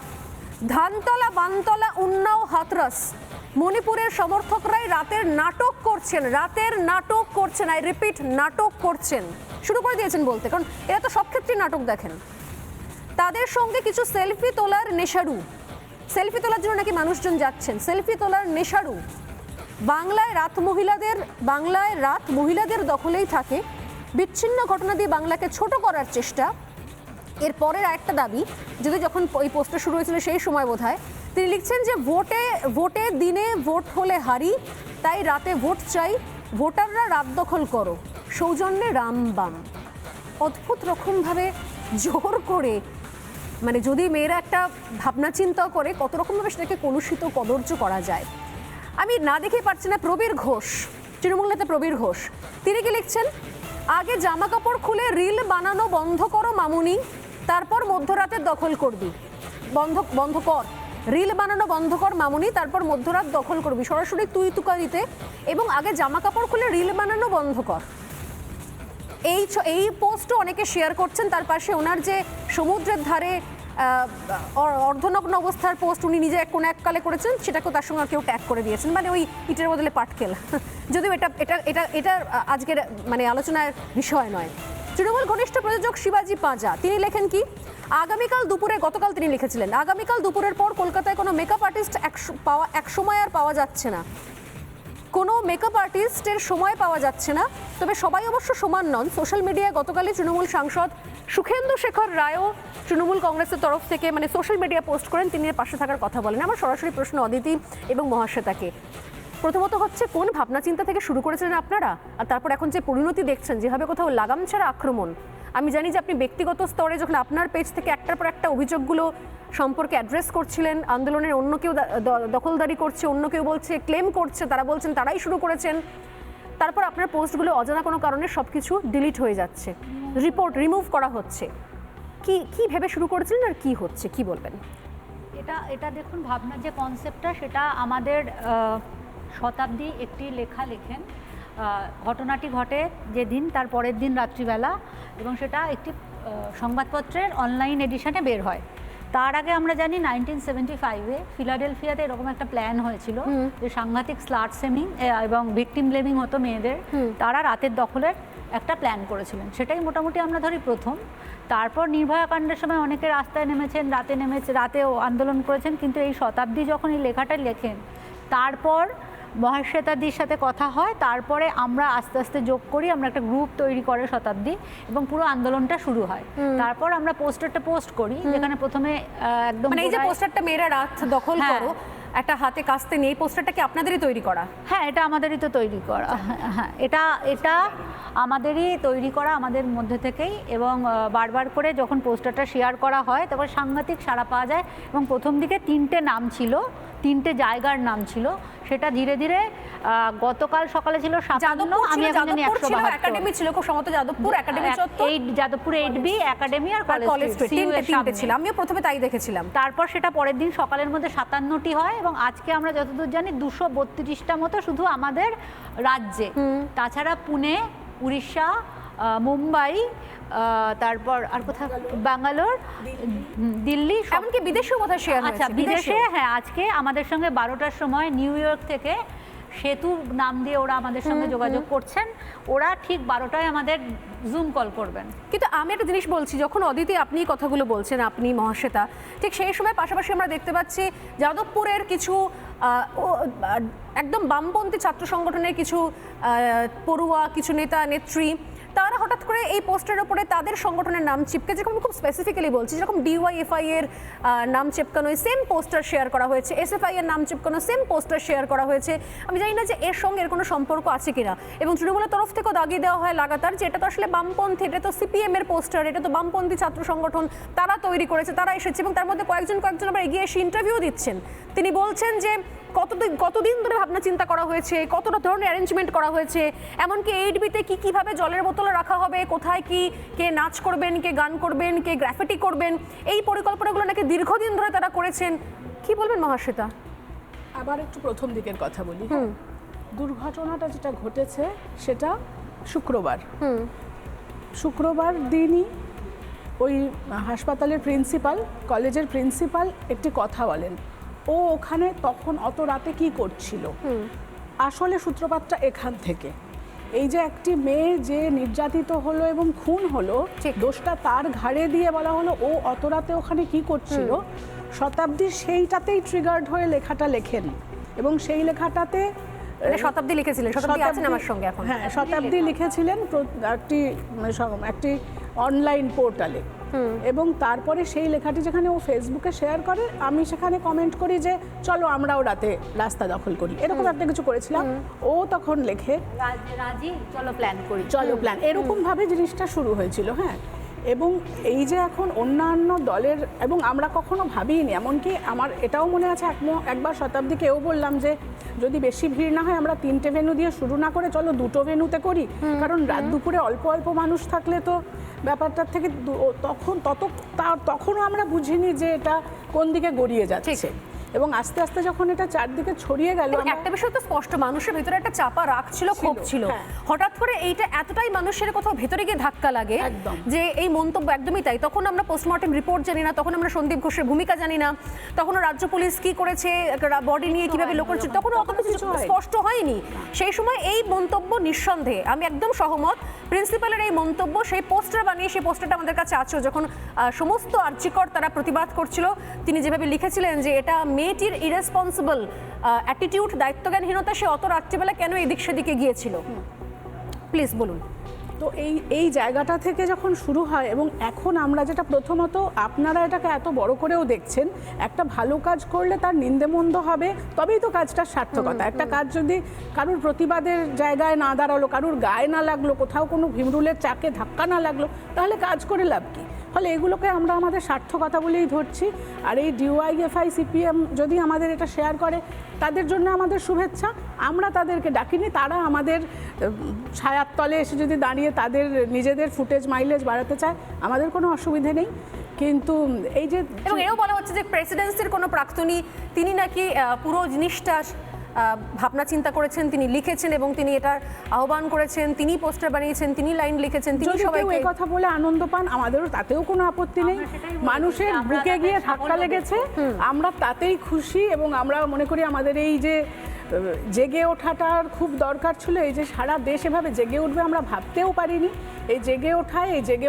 [SPEAKER 1] ধানতলা, বানতলা, উন্নাও, হাতরাস, মণিপুরের সমর্থকরাই রাতের নাটক করছেন, আই রিপিট, নাটক করছেন, শুরু করে দিয়েছেন বলতে, কারণ এরা তো সব ক্ষেত্রেই নাটক দেখেন। তাদের সঙ্গে কিছু সেলফি তোলার নেশাড়ু, সেলফি তোলার জন্য নাকি মানুষজন যাচ্ছেন, সেলফি তোলার নেশাড়ু। বাংলায় রাত মহিলাদের দখলেই থাকে, বিচ্ছিন্ন ঘটনা দিয়ে বাংলাকে ছোট করার চেষ্টা। এর পরের আরেকটা দাবি, যদি যখন এই পোস্টটা শুরু হয়েছিল সেই সময় বোধহয়, তিনি লিখছেন যে ভোটে দিনে ভোট হলে হারি, তাই রাতে ভোট চাই, ভোটাররা রাত দখল করো, সৌজন্যে রামবাম। অদ্ভুত রকমভাবে জোর করে, মানে যদি মেয়েরা একটা ভাবনা চিন্তা করে কত রকমভাবে সেটাকে কলুষিত কদর্য করা যায়। আমি না দেখেই পারছি না, প্রবীর ঘোষ, তৃণমূল নেতা প্রবীর ঘোষ, তিনি কি লিখছেন, আগে জামা কাপড় খুলে রিল বানানো বন্ধ করো মামুনি, তারপর মধ্যরাতের দখল করবি, বন্ধ কর, রিল বানানো বন্ধ কর মামুনি, তারপর মধ্যরাত দখল করবি, সরাসরি তুই তুকারিতে, এবং আগে জামা কাপড় খুলে রিল বানানো বন্ধ কর। এই পোস্টও অনেকে শেয়ার করছেন। তার পাশে ওনার যে সমুদ্রের ধারে অর্ধনগ্ন অবস্থার পোস্ট উনি নিজে কোনো এককালে করেছেন, সেটাকেও তার সঙ্গে কেউ ট্যাগ করে দিয়েছেন, মানে ওই ইটের বদলে পাটকেল। যদিও এটা আজকের মানে আলোচনার বিষয় নয়। তৃণমূল ঘনিষ্ঠ প্রযোজক শিবাজি পাঁজা, তিনি লেখেন কি, গতকাল তিনি লিখেছিলেন, আগামীকাল দুপুরের পর কলকাতায় কোনো মেকআপ আর্টিস্ট এক সময় আর পাওয়া যাচ্ছে না, কোনো মেকআপ আর্টিস্টের সময় পাওয়া যাচ্ছে না। তবে সবাই অবশ্য সমান নন। সোশ্যাল মিডিয়ায় গতকালই তৃণমূল সাংসদ সুখেন্দু শেখর রায়ও তৃণমূল কংগ্রেসের তরফ থেকে মানে সোশ্যাল মিডিয়া পোস্ট করেন, তিনি এর পাশে থাকার কথা বলেন। আমার সরাসরি প্রশ্ন অদিতি এবং মহাশ্বেতাকে, প্রথমত হচ্ছে কোন ভাবনা চিন্তা থেকে শুরু করেছিলেন আপনারা, আর তারপর এখন যে পরিণতি দেখছেন, যেভাবে কোথাও লাগাম ছাড়া আক্রমণ। আমি জানি যে আপনি ব্যক্তিগত স্তরে যখন আপনার পেজ থেকে একটার পর একটা অভিযোগগুলো সম্পর্কে অ্যাড্রেস করছিলেন, আন্দোলনের অন্য কেউ দখলদারি করছে, অন্য কেউ বলছে ক্লেম করছে, তারা বলছেন তারাই শুরু করেছেন, তারপর আপনার পোস্টগুলো অজানা কোনো কারণে সব কিছু ডিলিট হয়ে যাচ্ছে, রিমুভ করা হচ্ছে, কি ভেবে শুরু করেছিলেন আর কি হচ্ছে, কি বলবেন?
[SPEAKER 4] এটা দেখুন, ভাবনার যে কনসেপ্টটা, সেটা আমাদের শতাব্দী একটি লেখা লেখেন, ঘটনাটি ঘটে যেদিন তার পরের দিন রাত্রিবেলা, এবং সেটা একটি সংবাদপত্রের অনলাইন এডিশনে বের হয়। তার আগে আমরা জানি 1975-এ ফিলাডেলফিয়াতে এরকম একটা প্ল্যান হয়েছিল যে সাংঘাতিক স্লাট শেমিং এবং ভিকটিম ব্লেমিং হতো মেয়েদের, তারা রাতের দখলের একটা প্ল্যান করেছিলেন। সেটাই মোটামুটি আমরা ধরি প্রথম। তারপর নির্ভয়া কাণ্ডের সময় অনেকে রাস্তায় নেমেছেন, রাতেও আন্দোলন করেছেন, কিন্তু এই শতাব্দী যখন এই লেখাটা লেখেন, তারপর মহাশ্বেতাদির সাথে কথা হয়, তারপরে আমরা আস্তে আস্তে যোগ করি, আমরা একটা গ্রুপ তৈরি করে শতাব্দী, এবং পুরো আন্দোলনটা শুরু হয়। তারপর আমরা পোস্টারটা পোস্ট করি, যেখানে প্রথমে একদম
[SPEAKER 1] মানে এই যে পোস্টারটা মেয়েরা রাত দখল করো, একটা হাতে কাস্তে নিয়ে, এই পোস্টারটা কি আপনাদেরই তৈরি করা?
[SPEAKER 4] হ্যাঁ, এটা আমাদেরই তো তৈরি করা। হ্যাঁ, এটা আমাদেরই তৈরি করা, আমাদের মধ্যে থেকেই। এবং বারবার করে যখন পোস্টারটা শেয়ার করা হয়, তারপর সাংঘাতিক সাড়া পাওয়া যায়। এবং প্রথম দিকে 3টে নাম ছিল, 3টে জায়গার নাম ছিল, সেটা ধীরে ধীরে গতকাল সকালে ছিল 57,
[SPEAKER 1] যাদবপুর
[SPEAKER 4] আমি
[SPEAKER 1] ছিল,
[SPEAKER 4] এখন জানি
[SPEAKER 1] যাদবপুর ছিল,
[SPEAKER 4] 172।
[SPEAKER 1] একাডেমি ছিল, খুব সম্ভবত যাদবপুর একাডেমি চত্বর,
[SPEAKER 4] যাদবপুর 8B একাডেমি আর
[SPEAKER 1] কলেজ
[SPEAKER 4] কলেজ
[SPEAKER 1] স্ট্রিট, তিনটে ছিল। আমিও প্রথমে তাই দেখেছিলাম।
[SPEAKER 4] তারপর সেটা পরের দিন সকালের মধ্যে 57টি হয় এবং আজকে আমরা যতদূর জানি 232টা মতো শুধু আমাদের রাজ্যে। তাছাড়া পুনে, উড়িষ্যা, মুম্বাই, তারপর আর কোথাও ব্যাঙ্গালোর, দিল্লি,
[SPEAKER 1] এমনকি বিদেশেও বোধহয় শেয়ার হয়েছে।
[SPEAKER 4] আচ্ছা বিদেশে, হ্যাঁ আজকে আমাদের সঙ্গে 12টার সময় নিউ ইয়র্ক থেকে সেতু নাম দিয়ে ওরা আমাদের সঙ্গে যোগাযোগ করছেন। ওরা ঠিক 12টায় আমাদের জুম কল করবেন।
[SPEAKER 1] কিন্তু আমি একটা জিনিস বলছি, যখন অদিতি আপনি কথাগুলো বলছেন, আপনি মহাশ্বেতা, ঠিক সেই সময় পাশাপাশি আমরা দেখতে পাচ্ছি যাদবপুরের কিছু একদম বামপন্থী ছাত্র সংগঠনের কিছু পড়ুয়া, কিছু নেতা নেত্রী, তারা হঠাৎ করে এই পোস্টের ওপরে তাদের সংগঠনের নাম চিপকে, যেরকম আমি খুব স্পেসিফিক্যালি বলছি, যেরকম ডিওয়াইএফআই এর নাম চিপকানো, সেম পোস্টার শেয়ার করা হয়েছে, এসএফআই এর নাম চিপকানো, সেম পোস্টার শেয়ার করা হয়েছে। আমি জানি না যে এর সঙ্গে এর কোনো সম্পর্ক আছে কিনা, এবং তৃণমূলের তরফ থেকেও দাগিয়ে দেওয়া হয় লাগাতার যে এটা তো আসলে বামপন্থী, এটা তো সিপিএম এর পোস্টার, এটা তো বামপন্থী ছাত্র সংগঠন, তারা তৈরি করেছে, তারা এসেছে, এবং তার মধ্যে কয়েকজন আবার এগিয়ে এসে ইন্টারভিউ দিচ্ছেন। তিনি বলছেন যে কতদিন ধরে ভাবনা চিন্তা করা হয়েছে, কতটা ধরনের অ্যারেঞ্জমেন্ট করা হয়েছে, এমনকি 8Bতে কিভাবে জলের বোতল রাখা হবে, কোথায় কি, কে নাচ করবেন, কে গান করবেন, কে গ্রাফিটি করবেন, এই পরিকল্পনাগুলো নাকি দীর্ঘদিন ধরে তারা করেছেন। কি বলবেন মহাশ্বেতা?
[SPEAKER 5] আবার একটু প্রথম দিকের কথা বলি। দুর্ঘটনাটা যেটা ঘটেছে সেটা শুক্রবার দিনই ওই হাসপাতালের প্রিন্সিপাল, কলেজের প্রিন্সিপাল একটি কথা বলেন। ও ওখানে তখন অত রাতে কি করছিল, আসলে সূত্রপাতটা এখান থেকে। এই যে একটি মেয়ে যে নির্যাতিত হলো এবং খুন হলো, দোষটা তার ঘাড়ে দিয়ে বলা হলো ও অত রাতে ওখানে কি করছিল। শতাব্দী সেইটাতেই ট্রিগার্ড হয়ে লেখাটা লেখেন, এবং সেই লেখাটাতে
[SPEAKER 1] শতাব্দী লিখেছিলেন, শতাব্দী আছেন আমার সঙ্গে এখন।
[SPEAKER 5] হ্যাঁ, শতাব্দী লিখেছিলেন একটি অনলাইন পোর্টালে, এবং তারপরে সেই লেখাটি যেখানে ও ফেসবুকে শেয়ার করে, আমি সেখানে কমেন্ট করি যে চলো আমরাও রাতে রাস্তা দখল করি, এরকম একটা কিছু করেছিলাম। ও তখন লেখে
[SPEAKER 4] রাজি চলো প্ল্যান করি,
[SPEAKER 5] এরকম ভাবে জিনিসটা শুরু হয়েছিল। হ্যাঁ, এবং এই যে এখন অন্যান্য দলের, এবং আমরা কখনো ভাবিনি, এমনকি আমার এটাও মনে আছে একবার শতাব্দীকেও বললাম যে যদি বেশি ভিড় না হয় আমরা 3টে ভেন্যু দিয়ে শুরু না করে চলো 2টো ভেন্যুতে করি, কারণ রাত দুপুরে অল্প অল্প মানুষ থাকলে তো ব্যাপারটার থেকে তখনও আমরা বুঝিনি যে এটা কোন দিকে গড়িয়ে যাচ্ছে। এবং আস্তে আস্তে যখন এটা চারদিকে ছড়িয়ে গেল,
[SPEAKER 1] একটা বিষয় তো স্পষ্ট, মানুষের ভিতরে একটা চাপা রাগ ছিল, ক্ষোভ ছিল। হঠাৎ করে এইটা এতটাই মানুষের কোথাও ভেতরে গিয়ে ধাক্কা লাগে যে এই মন্তব্য একদমই তাই। তখন আমরা পোস্টমর্টেম রিপোর্ট জানি না, তখন আমরা সন্দীপ ঘোষের ভূমিকা জানি না, তখন রাজ্য পুলিশ কি করেছে, বডি নিয়ে কিভাবে লোক করছে, তখন অত কিছু স্পষ্ট হয়নি। সেই সময় এই মন্তব্য নিঃসন্দেহে আমি একদম সহমত, প্রিন্সিপালের এই মন্তব্য, সেই পোস্টার বানিয়ে, সেই পোস্টারটা আমাদের কাছে আছে, যখন সমস্ত আর্যিকর তারা প্রতিবাদ করছিল, তিনি যেভাবে লিখেছিলেন যে এটা মেয়েটির ইরেসপন্সিবল অ্যাটিটিউড, দায়িত্বজ্ঞানহীনতা, সে অত রাত্রিবেলা কেন এদিক সেদিকে গিয়েছিল। প্লিজ বলুন।
[SPEAKER 5] তো এই জায়গাটা থেকে যখন শুরু হয়, এবং এখন আমরা যেটা প্রথমত, আপনারা এটাকে এত বড় করেও দেখছেন, একটা ভালো কাজ করলে তার নিন্দেমন্দ হবে, তবেই তো কাজটার সার্থকতা। একটা কাজ যদি কারুর প্রতিবাদের জায়গায় না দাঁড়ালো, কারুর গায়ে না লাগলো, কোথাও কোনো ভিমরুলের চাকে ধাক্কা না লাগলো, তাহলে কাজ করে লাভ কি? ফলে এগুলোকে আমরা আমাদের সার্থকতা বলেই ধরছি। আর এই ডিওয়াইএফআই সিপিএম যদি আমাদের এটা শেয়ার করে, তাদের জন্য আমাদের শুভেচ্ছা। আমরা তাদেরকে ডাকিনি, তারা আমাদের ছায়ার তলে এসে যদি দাঁড়িয়ে তাদের নিজেদের ফুটেজ মাইলেজ বাড়াতে চায়, আমাদের কোনো অসুবিধে নেই। কিন্তু এই যে,
[SPEAKER 1] এবং এও বলা হচ্ছে যে প্রেসিডেন্সির কোনো প্রাক্তনী, তিনি নাকি পুরো জিনিসটা ভাবনা চিন্তা করেছেন, তিনি লিখেছেন এবং তিনি এটার আহ্বান করেছেন, তিনি পোস্টার বানিয়েছেন, তিনি লাইন লিখেছেন, তিনি সবাইকে
[SPEAKER 5] এই কথা বলে আনন্দ পান, আমাদেরও তাতেও কোনো আপত্তি নেই। মানুষের বুকে গিয়ে ধাক্কা লেগেছে, আমরা তাতেই খুশি। এবং আমরা মনে করি আমাদের এই যে জেগে ওঠাটার খুব দরকার ছিল, এই যে সারা দেশ এভাবে জেগে উঠবে আমরা ভাবতেও পারিনি। এই জেগে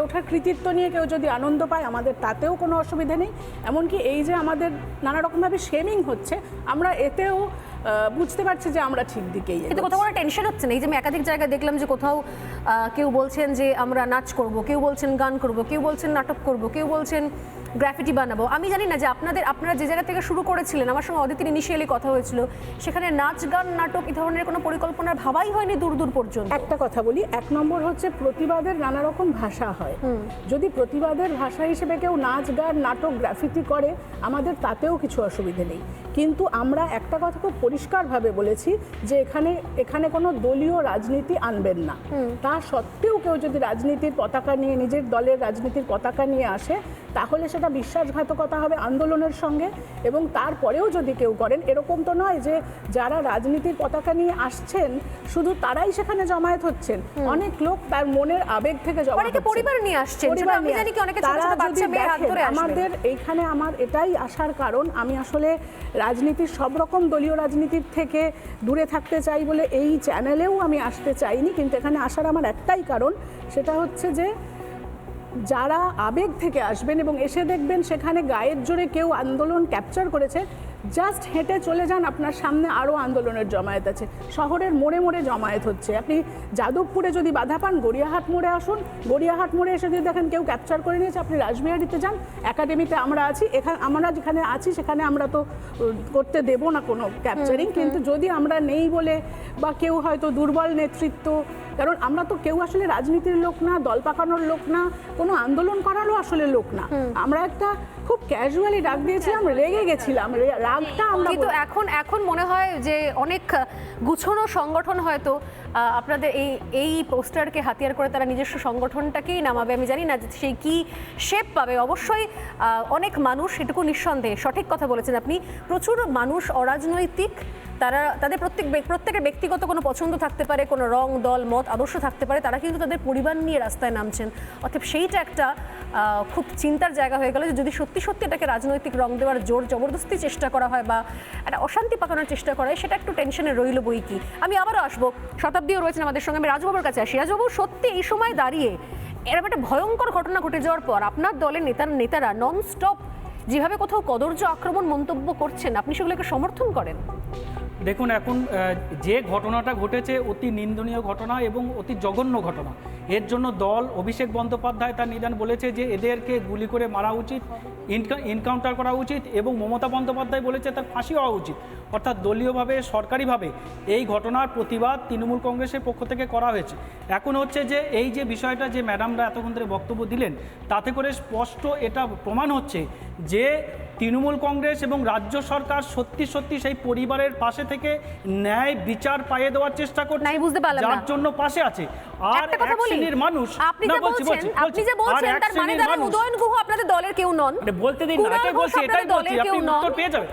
[SPEAKER 5] ওঠার কৃতিত্ব নিয়ে কেউ যদি আনন্দ পায়, আমাদের তাতেও কোনো অসুবিধা নেই। এমনকি এই যে আমাদের নানা রকমভাবে শেমিং হচ্ছে, আমরা এতেও বুঝতে পারছি যে আমরা ঠিক দিকেই।
[SPEAKER 1] কিন্তু কোথাও কোনো টেনশন হচ্ছে না? এই যে আমি একাধিক জায়গায় দেখলাম যে কোথাও কেউ বলছেন যে আমরা নাচ করব, কেউ বলছেন গান করব, কেউ বলছেন নাটক করব, কেউ বলছেন গ্রাফিটি বানাবো। আমি জানি না যে আপনারা যে জায়গা থেকে শুরু করেছিলেন, আমার সঙ্গে অদিতির ইনিশিয়ালি কথা হয়েছিল, সেখানে নাচ গান নাটক এই ধরনের কোনো পরিকল্পনার ভাবাই হয়নি দূর দূর পর্যন্ত।
[SPEAKER 5] একটা কথা বলি, 1 নম্বর হচ্ছে প্রতিবাদের নানা রকম ভাষা হয়। যদি প্রতিবাদের ভাষা হিসেবে কেউ নাচ গান নাটক গ্রাফিতি করে, আমাদের তাতেও কিছু অসুবিধে নেই। কিন্তু আমরা একটা কথা খুব পরিষ্কারভাবে বলেছি যে এখানে কোনো দলীয় রাজনীতি আনবেন না। তা সত্ত্বেও কেউ যদি রাজনীতির পতাকা নিয়ে, নিজের দলের রাজনীতির পতাকা নিয়ে আসে, তাহলে সেটা বিশ্বাসঘাতকতা হবে আন্দোলনের সঙ্গে। এবং তারপরেও যদি কেউ করেন, এরকম তো নয় যে যারা রাজনীতির পতাকা নিয়ে আসছেন শুধু তারাই সেখানে জমায়েত হচ্ছেন। অনেক লোক তার মনের আবেগ থেকে জমায়েত
[SPEAKER 1] অনেকে
[SPEAKER 5] হচ্ছেন।
[SPEAKER 1] পরিবার নিয়ে আসছেন, যেটা আমি জানি কি অনেকে ছোট
[SPEAKER 5] তারা
[SPEAKER 1] ছোট
[SPEAKER 5] যদি
[SPEAKER 1] বাচ্চা মেয়ের হাত
[SPEAKER 5] দেখেন,
[SPEAKER 1] ধরে আসবে।
[SPEAKER 5] আমাদের এইখানে আমার এটাই আসার কারণ, আমি আসলে রাজনীতির সব রকম দলীয় রাজনীতির থেকে দূরে থাকতে চাই বলে এই চ্যানেলেও আমি আসতে চাইনি। কিন্তু এখানে আসার আমার একটাই কারণ, সেটা হচ্ছে যে যারা আবেগ থেকে আসবেন এবং এসে দেখবেন সেখানে গায়ের জোরে কেউ আন্দোলন ক্যাপচার করেছে, জাস্ট হেঁটে চলে যান, আপনার সামনে আরও আন্দোলনের জমায়েত আছে। শহরের মোড়ে মোড়ে জমায়েত হচ্ছে। আপনি যাদবপুরে যদি বাধা পান, গড়িয়াহাট মোড়ে আসুন। গড়িয়াহাট মোড়ে এসে যদি দেখেন কেউ ক্যাপচার করে নিয়েছে, আপনি রাসবিহারীতে যান, একাডেমিতে আমরা আছি। আমরা যেখানে আছি সেখানে আমরা তো করতে দেব না কোনো ক্যাপচারিং। কিন্তু যদি আমরা নেই বলে, বা কেউ হয়তো দুর্বল নেতৃত্ব, কারণ আমরা তো কেউ আসলে রাজনীতির লোক না, দল পাকানোর লোক না, কোনো আন্দোলন করারও আসলে লোক না। আমরা একটা খুব ক্যাজুয়ালি ডাক দিয়েছিলাম, রেগে গেছিলাম, রাগটা আমরা।
[SPEAKER 1] কিন্তু এখন মনে হয় যে অনেক গুছানো সংগঠন হয়তো আপনাদের এই পোস্টারকে হাতিয়ার করে তারা নিজস্ব সংগঠনটাকেই নামাবে। আমি জানি না যে সেই কি শেপ পাবে। অবশ্যই অনেক মানুষ, এটুকু নিঃসন্দেহে সঠিক কথা বলেছেন আপনি, প্রচুর মানুষ অরাজনৈতিক, তাদের প্রত্যেকের ব্যক্তিগত কোনো পছন্দ থাকতে পারে, কোনো রং দল মত আদর্শ থাকতে পারে, তারা কিন্তু তাদের পরিবার নিয়ে রাস্তায় নামছেন। অর্থাৎ সেইটা একটা খুব চিন্তার জায়গা হয়ে গেল যে যদি সত্যি সত্যি এটাকে রাজনৈতিক রং দেওয়ার জোর জবরদস্তি চেষ্টা করা হয় বা একটা অশান্তি পাকানোর চেষ্টা করা হয়, সেটা একটু টেনশনে রইল বই কি। আমি আবারও আসবো, শতাব্দীও রয়েছেন আমাদের সঙ্গে, আমি রাজবাবুর কাছে আসি। রাজবাবু, সত্যি এই সময় দাঁড়িয়ে এরকম একটা ভয়ঙ্কর ঘটনা ঘটে যাওয়ার পর আপনার দলের নেতারা নন স্টপ যেভাবে কোথাও কদর্য আক্রমণ মন্তব্য করছেন, আপনি সেগুলোকে সমর্থন করেন?
[SPEAKER 6] দেখুন, এখন যে ঘটনাটা ঘটেছে অতি নিন্দনীয় ঘটনা এবং অতি জঘন্য ঘটনা। এর জন্য দল, অভিষেক বন্দ্যোপাধ্যায় তার নিদান বলেছে যে এদেরকে গুলি করে মারা উচিত, এনকাউন্টার করা উচিত, এবং মমতা বন্দ্যোপাধ্যায় বলেছে তার ফাঁসি হওয়া উচিত। অর্থাৎ দলীয়ভাবে, সরকারিভাবে এই ঘটনার প্রতিবাদ তৃণমূল কংগ্রেসের পক্ষ থেকে করা হয়েছে। এখন হচ্ছে যে এই যে বিষয়টা যে ম্যাডামরা এতক্ষণ ধরে বক্তব্য দিলেন, তাতে করে স্পষ্ট এটা প্রমাণ হচ্ছে যে তৃণমূল কংগ্রেস এবং রাজ্য সরকার সত্যি সত্যি সেই পরিবারের পাশে থেকে ন্যায় বিচার পাইয়ে দেওয়ার চেষ্টা করছে, যার জন্য পাশে আছে। আর এক শ্রেণীর মানুষ,
[SPEAKER 1] আপনি যে বলছেন তার মানে তারা উদয়ন গুহ আপনাদের দলের কেউ নন?
[SPEAKER 6] বলতে দিন না, এটাই বলছি, আপনি উত্তর পেয়ে যাবেন,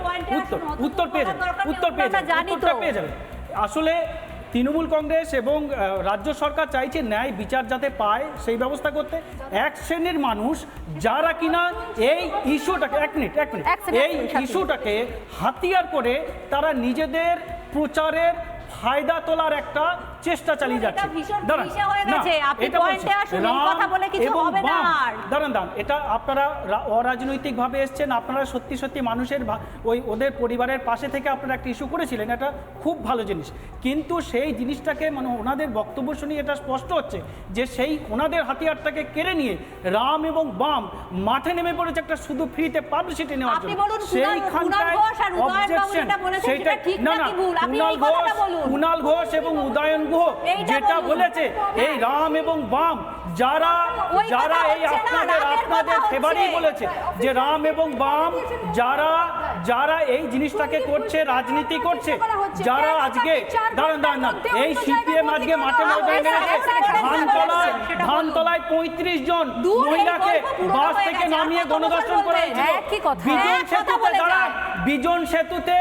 [SPEAKER 6] উত্তর পেয়ে যাবেন। আসলে তৃণমূল কংগ্রেস এবং রাজ্য সরকার চাইছে ন্যায় বিচার যাতে পায় সেই ব্যবস্থা করতে। এক শ্রেণীর মানুষ যারা কিনা এই ইস্যুটাকে এই ইস্যুটাকে হাতিয়ার করে তারা নিজেদের প্রচারের ফায়দা তোলার একটা চেষ্টা চালিয়ে যাচ্ছে। দাঁড়ান, এটা আপনারা অরাজনৈতিকভাবে এসছেন, আপনারা সত্যি সত্যি মানুষের ওদের পরিবারের পাশে থেকে আপনারা একটা ইস্যু করেছিলেন, এটা খুব ভালো জিনিস। কিন্তু সেই জিনিসটাকে মানে ওনাদের বক্তব্য শুনে এটা স্পষ্ট হচ্ছে যে সেই ওনাদের হাতিয়ারটাকে কেড়ে নিয়ে রাম এবং বাম মাঠে নেমে পড়েছে একটা শুধু ফ্রিতে পাবলিসিটি নেওয়ার জন্য। সেইখানটায় অবজেকশন, সেইটা না, কুণাল ঘোষ এবং উদয়ন গুহ যেটা বলেছে, এই রাম এবং বাম যারা এই আপনাদের ফেভারই বলেছে যে রাম এবং বাম যারা এই জিনিসটাকে করছে, রাজনীতি করছে, যারা আজকে দাঁড়ান এই সিপিএম আজকে মাঠে ধানতলায় 35 জন মহিলাকে বাস থেকে নামিয়ে গণধর্ষণ করা হয়েছিল। বিজন সেতুতে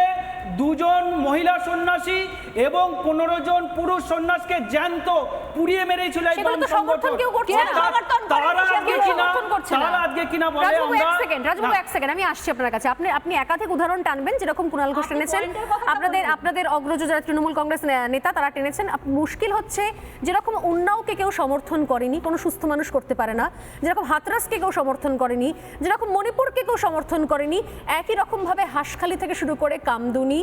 [SPEAKER 6] 2 জন মহিলা সন্ন্যাসী এবং 15 জন পুরুষ সন্ন্যাসীকে জ্যান্ত পুড়িয়ে মেরেছিল একদম সংগঠন।
[SPEAKER 1] এক সেকেন্ড আমি আসছি আপনার কাছে। আপনি একাধিক উদাহরণ টানবেন, যেরকম কুণাল ঘোষ টেনেছেন, আপনাদের অগ্রজ যারা তৃণমূল কংগ্রেস নেতা তারা টেনেছেন। মুশকিল হচ্ছে যেরকম উন্নাওকে কেউ সমর্থন করেনি, কোনো সুস্থ মানুষ করতে পারে না, যেরকম হাতরাসকে কেউ সমর্থন করেনি, যেরকম মণিপুরকে কেউ সমর্থন করেনি, একই রকমভাবে হাঁসখালি থেকে শুরু করে কামদুনি,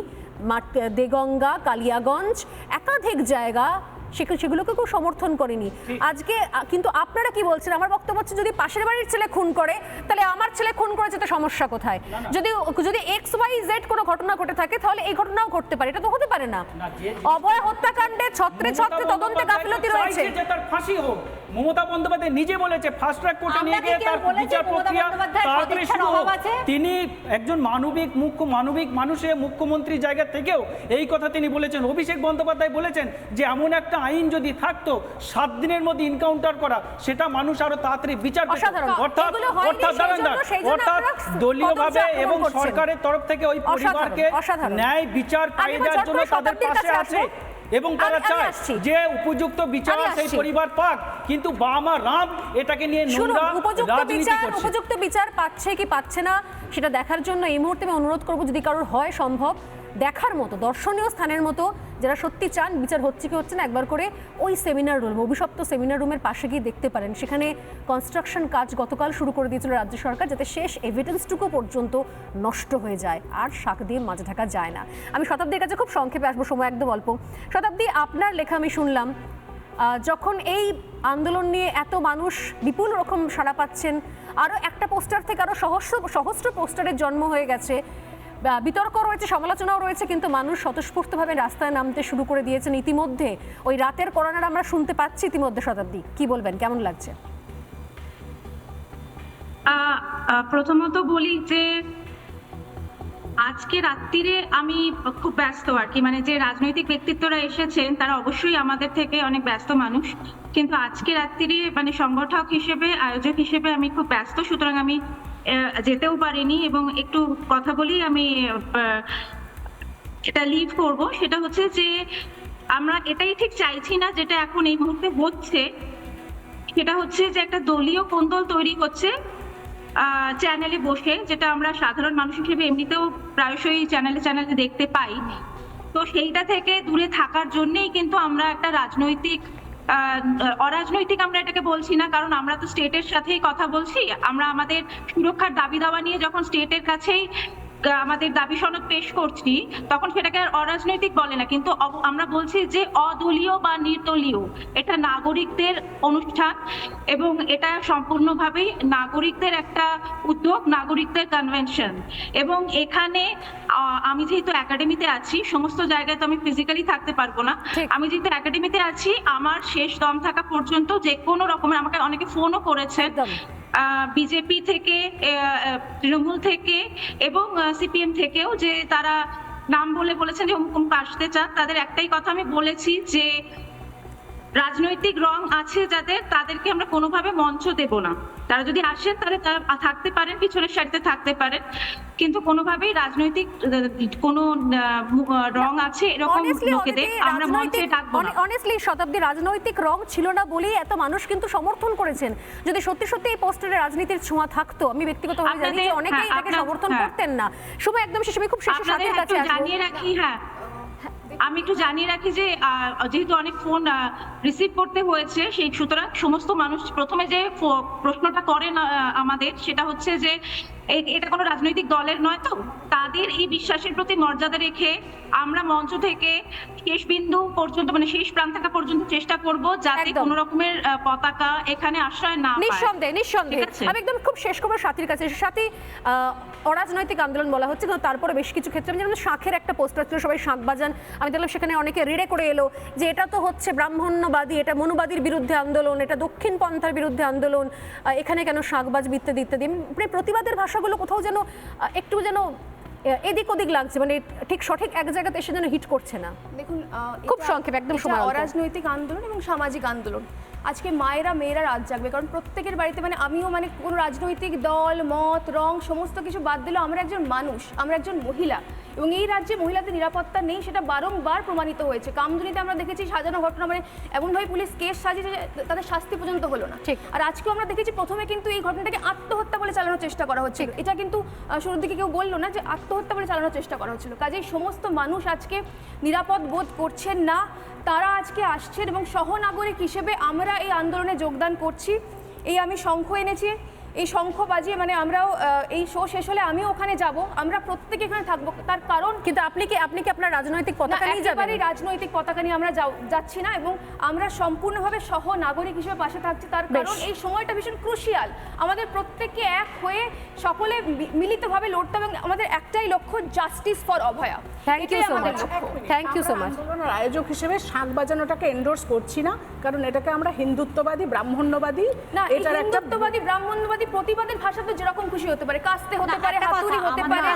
[SPEAKER 1] দেগঙ্গা, কালিয়াগঞ্জ, একাধিক জায়গা সেগুলোকে কেউ সমর্থন করেনি। আজকে কিন্তু আপনারা কি বলছেন? আমার বক্তব্য হচ্ছে যদি পাশের বাড়ির ছেলে খুন করে তাহলে আমার ছেলে খুন করেছে, তো সমস্যা কোথায়? যদি XYZ কোনো ঘটনা ঘটে থাকে তাহলে এই ঘটনাও ঘটতে পারে, এটা তো হতে পারে না। অভয় হত্যাকাণ্ডে ছত্রে ছত্রে তদন্তে গাফিলতি রয়েছে।
[SPEAKER 6] যে তার ফাঁসি হোক, মমতা বন্দ্যোপাধ্যায় নিজে বলেছে ফাস্ট ট্র্যাক কোর্টে নিয়ে গিয়ে তার বিচার প্রক্রিয়া তাড়াতাড়ি শুরু হোক। তিনি একজন মানবিক মানুষের মুখ্যমন্ত্রীর জায়গা থেকেও এই কথা তিনি বলেছেন। অভিষেক বন্দ্যোপাধ্যায় বলেছেন যে এমন একটা আইন যদি থাকতো 7 দিনের মধ্যে ইনকাউন্টার করা, সেটা মানুষ আরো তাড়াতাড়ি বিচার পেত। অর্থাৎ দলীয়ভাবে এবং সরকারের তরফ থেকে ওই পরিবারকে ন্যায় বিচার পাইয়ে দেওয়ার জন্য তাদের পাশে আছে এবং তারা চায় যে উপযুক্ত বিচার সেই পরিবার পাক। কিন্তু বাবা রাম এটাকে নিয়ে নোংরা রাজনীতি করছে।
[SPEAKER 1] উপযুক্ত বিচার পাচ্ছে কি পাচ্ছে না সেটা দেখার জন্য এই মুহূর্তে আমি অনুরোধ করব, যদি কারোর হয় সম্ভব দেখার মতো দর্শনীয় স্থানের মতো, যারা সত্যি চান বিচার হচ্ছে কি হচ্ছে না, একবার করে ওই সেমিনার রুম, অভিশপ্ত সেমিনার রুমের পাশে গিয়ে দেখতে পারেন। সেখানে কনস্ট্রাকশন কাজ গতকাল শুরু করে দিয়েছিল রাজ্য সরকার, যাতে শেষ এভিডেন্সটুকু পর্যন্ত নষ্ট হয়ে যায়, আর শাক দিয়ে মাঝে থাকা যায় না। আমি শতাব্দীর কাছে খুব সংক্ষেপে আসবো, সময় একদম অল্প। শতাব্দী, আপনার লেখা আমি শুনলাম, যখন এই আন্দোলন নিয়ে এত মানুষ বিপুল রকম সাড়া পাচ্ছেন, আরও একটা পোস্টার থেকে আরও সহস্র পোস্টারের জন্ম হয়ে গেছে, বিতর্ক রয়েছে, সমালোচনাও রয়েছে, কিন্তু মানুষ স্বতঃস্ফূর্তভাবে রাস্তায় নামতে শুরু করে দিয়েছেন ইতিমধ্যে। ওই রাতের করোনার আমরা শুনতে পাচ্ছি ইতিমধ্যে। শতাব্দী, কি বলবেন, কেমন লাগছে?
[SPEAKER 7] প্রথমত বলি যে আজকে রাত্রিরে আমি খুব ব্যস্ত আর কি, মানে যে রাজনৈতিক ব্যক্তিত্বরা এসেছেন তারা অবশ্যই আমাদের থেকে অনেক ব্যস্ত মানুষ, কিন্তু আজকে রাত্রিরে মানে সংগঠক হিসেবে, আয়োজক হিসেবে আমি খুব ব্যস্ত, সুতরাং আমি যেতেও পারিনি। এবং একটু কথা বলি, আমি এটা লিভ করব, সেটা হচ্ছে যে আমরা এটাই ঠিক চাইছি না যেটা এখন এই মুহূর্তে হচ্ছে, সেটা হচ্ছে যে একটা দলীয় কোন্দল তৈরি হচ্ছে চ্যানেলে বসে, যেটা আমরা সাধারণ মানুষ হিসেবে এমনিতেও প্রায়শই চ্যানেলে দেখতে পাই। তো সেইটা থেকে দূরে থাকার জন্যই কিন্তু আমরা একটা রাজনৈতিক অরাজনৈতিক আমরা এটাকে বলছি না, কারণ আমরা তো স্টেটের সাথেই কথা বলছি। আমরা আমাদের সুরক্ষার দাবি দাওয়া নিয়ে যখন স্টেটের কাছেই আমাদের দাবি সনদ পেশ করছি, তখন সেটাকে আর অরাজনৈতিক বলে না, কিন্তু আমরা বলছি যে অদলীয় বা নির্দলীয়। এটা নাগরিকদের অনুষ্ঠান এবং এটা সম্পূর্ণভাবেই নাগরিকদের একটা উদ্যোগ, নাগরিকদের কনভেনশন। এবং এখানে আমি যেহেতু একাডেমিতে আছি, সমস্ত জায়গায় তো আমি ফিজিক্যালি থাকতে পারবো না, আমি যেহেতু একাডেমিতে আছি, আমার শেষ দম থাকা পর্যন্ত যে কোনো রকমের, আমাকে অনেকে ফোনও করেছেন বিজেপি থেকে, তৃণমূল থেকে এবং সিপিএম থেকেও, যে তারা নাম বলেছেন যে অমুক অমুক আসতে চান। তাদের একটাই কথা আমি বলেছি যে রাজনৈতিক রং আছে যাদের, তাদেরকে আমরা কোনোভাবে মঞ্চ দেব না। তারা যদি আসেন তাহলে তারা থাকতে পারেন, পিছনের সারিতে থাকতে পারেন, কিন্তু কোনোভাবেই রাজনৈতিক কোনো রং আছে এরকম লোকেদের আমরা মঞ্চে ডাকবো না।
[SPEAKER 1] অনেস্টলি শতাব্দী, রাজনৈতিক রং ছিল না বলেই এত মানুষ কিন্তু সমর্থন করেছেন। যদি সত্যি সত্যি এই পোস্টারে রাজনীতির ছোঁয়া থাকতো, আমি ব্যক্তিগতভাবে জানি যে অনেকেই এটাকে সমর্থন করতেন না। সময় একদম শেষে, আমি খুব শেষে সাথীর কাছে আসবো।
[SPEAKER 7] জানিয়ে রাখি, আমি একটু জানিয়ে রাখি যে যেহেতু অনেক ফোন রিসিভ করতে হয়েছে, সেই সুতরাং সমস্ত মানুষ প্রথমে যে প্রশ্নটা করেন আমাদের, সেটা হচ্ছে যে এটা কোনো রাজনৈতিক দলের নয়, তো তাদের এই বিশ্বাসের প্রতি মর্যাদা রেখে আমরা মঞ্চ থেকে শেষ বিন্দু পর্যন্ত, মানে শেষ প্রান্ত থাকা পর্যন্ত চেষ্টা করব যাতে কোনো রকমের পতাকা এখানে আশ্রয় না পায়।
[SPEAKER 1] নিঃসন্দেহে। আমি একদম খুব শেষ করবো সাথীর কাছে। সাথী, অরাজনৈতিক আন্দোলন বলা হচ্ছে, কিন্তু তারপরে বেশ কিছু ক্ষেত্রে, যেমন শাঁখের একটা পোস্টার ছিল, সবাই শাঁখ বাজান, আমি দেখলাম সেখানে অনেকে রেড়ে করে এলো যে এটা তো হচ্ছে ব্রাহ্মণ্যবাদী, এটা মনুবাদীর বিরুদ্ধে আন্দোলন, এটা দক্ষিণ পন্থার বিরুদ্ধে আন্দোলন, এখানে কেন শাঁখবাজ ইত্যাদি। প্রাতিবাদের ভাষাগুলো কোথাও যেন একটু যেন এদিক ওদিক লাগছে, মানে ঠিক সঠিক এক জায়গাতে এসে যেন হিট করছে না।
[SPEAKER 8] দেখুন,
[SPEAKER 1] খুব সংক্ষেপে, একদম সময়।
[SPEAKER 8] অরাজনৈতিক আন্দোলন এবং সামাজিক আন্দোলন। আজকে মেয়েরা রাত জাগবে, কারণ প্রত্যেকের বাড়িতে, মানে আমিও, মানে কোনো রাজনৈতিক দল, মত, রং সমস্ত কিছু বাদ দিলেও আমরা একজন মানুষ, আমরা একজন মহিলা, এবং এই রাজ্যে মহিলাদের নিরাপত্তা নেই, সেটা বারংবার প্রমাণিত হয়েছে। কামদুনিতে আমরা দেখেছি সাজানো ঘটনা, মানে এমনভাবে পুলিশ কেস সাজিয়েছে তাদের শাস্তি পর্যন্ত হলো না। আর আজকেও আমরা দেখেছি প্রথমে কিন্তু এই ঘটনাটাকে আত্মহত্যা বলে চালানোর চেষ্টা করা হচ্ছে। এটা কিন্তু শুরুর দিকে কেউ বললো না যে আত্মহত্যা বলে চালানোর চেষ্টা করা হচ্ছিল। কাজেই সমস্ত মানুষ আজকে নিরাপদ বোধ করছেন না, তারা আজকে আসছেন এবং সহনাগরিক হিসেবে আমরা এই আন্দোলনে যোগদান করছি। এই আমি শঙ্খ এনেছি, এই শঙ্খ বাজিয়ে মানে আমরাও এই শো শেষ হলে আমিও ওখানে যাব, আমরা প্রত্যেকে এখানে থাকবো। তার কারণ
[SPEAKER 1] কিন্তু আপনি কি আপনার রাজনৈতিক পতাকা নিয়ে যাবেন?
[SPEAKER 8] একেবারেই রাজনৈতিক পতাকা নিয়ে আমরা যাচ্ছি না, এবং আমরা সম্পূর্ণভাবে সহ নাগরিক হিসেবে পাশে থাকছি। তার কারণ এই সময়টা ভীষণ ক্রুশিয়াল, আমাদের প্রত্যেককে এক হয়ে সকলে মিলিতভাবে লড়তে হবে। আমাদের একটাই লক্ষ্য, justice for Abhaya.
[SPEAKER 1] Thank you so much, thank you so much.
[SPEAKER 5] আন্দোলনের আয়োজক হিসেবে শাঁখ বাজানোটাকে এন্ডোর্স করছি না, কারণ এটাকে আমরা হিন্দুত্ববাদী ব্রাহ্মণ্যবাদী
[SPEAKER 8] না,
[SPEAKER 5] এটার একটা
[SPEAKER 8] হিন্দুত্ববাদী ব্রাহ্মণ্যবাদী প্রতিবাদের ভাষা তো যেরকম খুশি হতে পারে, কাস্তে হতে পারে, হাতুড়ি হতে পারে,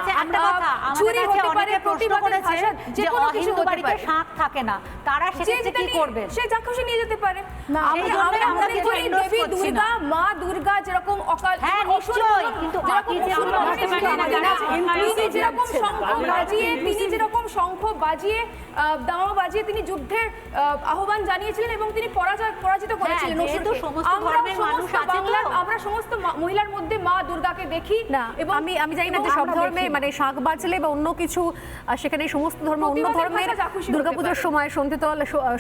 [SPEAKER 8] চুরি হতে পারে, প্রতিবাদের ভাষা যে কোনো কিছু হতে পারে।
[SPEAKER 4] শাঁখ থাকে না, তারা সেক্ষেত্রে কি করবে?
[SPEAKER 8] সে যা খুশি নিয়ে যেতে পারে।
[SPEAKER 5] না,
[SPEAKER 4] আমরা কিছু endorse
[SPEAKER 8] দেবী
[SPEAKER 4] করছি না।
[SPEAKER 8] দুর্গা, মা দুর্গা যেরকম অকাল,
[SPEAKER 4] হ্যাঁ, নিশ্চয়ই, কিন্তু বাকি যে আমরা বুঝতে পারি না যারা
[SPEAKER 8] তিনি যেরকম শঙ্খ বাজিয়ে, তিনি যেরকম শঙ্খ বাজিয়ে দামা বাজিয়ে তিনি যুদ্ধের আহ্বান জানিয়েছিলেন এবং তিনি পরাজিত করেছিলেন
[SPEAKER 4] যেহেতু
[SPEAKER 8] অসুরকে।
[SPEAKER 4] সমস্ত
[SPEAKER 8] আমরা
[SPEAKER 4] ধর্মের মানুষ
[SPEAKER 8] সমস্ত
[SPEAKER 4] আছে তো।
[SPEAKER 8] বাংলার, আমরা সমস্ত মহিলার মধ্যে মা দুর্গাকে দেখি
[SPEAKER 1] না,
[SPEAKER 8] এবং
[SPEAKER 1] আমি জানি না যে সব
[SPEAKER 8] আমরা
[SPEAKER 1] ধর্মে
[SPEAKER 8] দেখি।
[SPEAKER 1] মানে শাঁখ বাজলে বা অন্য কিছু সেখানে সমস্ত ধর্ম অন্য
[SPEAKER 8] প্রতিবাদের
[SPEAKER 1] ধর্মের
[SPEAKER 8] ভাষা যা খুশি হতে
[SPEAKER 1] দুর্গাপূজার
[SPEAKER 8] পারে।
[SPEAKER 1] সময়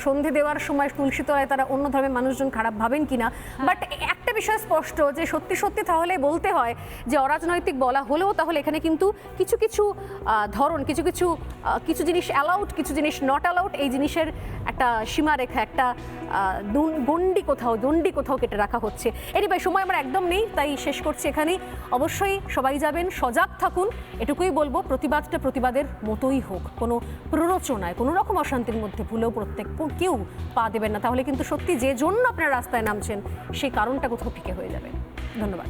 [SPEAKER 1] সন্ধে দেওয়ার সময় তুলসী তলায় তারা অন্য ধর্মের মানুষজন খারাপ ভাবেন কিনা, বাট একটা বিষয় স্পষ্ট যে সত্যি সত্যি তাহলে বলতে হয় যে অরাজনৈতিক বলা হলেও তাহলে এখানে কিন্তু কিছু কিছু ধরন, কিছু জিনিস অ্যালাউড, কিছু জিনিস নট অ্যালাউড, এই জিনিসের একটা সীমারেখা, একটা দণ্ডি কোথাও কেটে রাখা হচ্ছে। এনিওয়ে, সময় আমার একদম নেই, তাই শেষ করছি এখানেই। অবশ্যই সবাই যাবেন, সজাগ থাকুন, এটুকুই বলবো। প্রতিবাদটা প্রতিবাদের মতোই হোক, কোনো প্ররোচনায়, কোনো রকম অশান্তির মধ্যে ভুলেও কেউ পা দেবেন না, তাহলে কিন্তু সত্যি যে জন্য আপনারা রাস্তায় নামছেন সেই কারণটা কোথাও ফিকে হয়ে যাবে। ধন্যবাদ।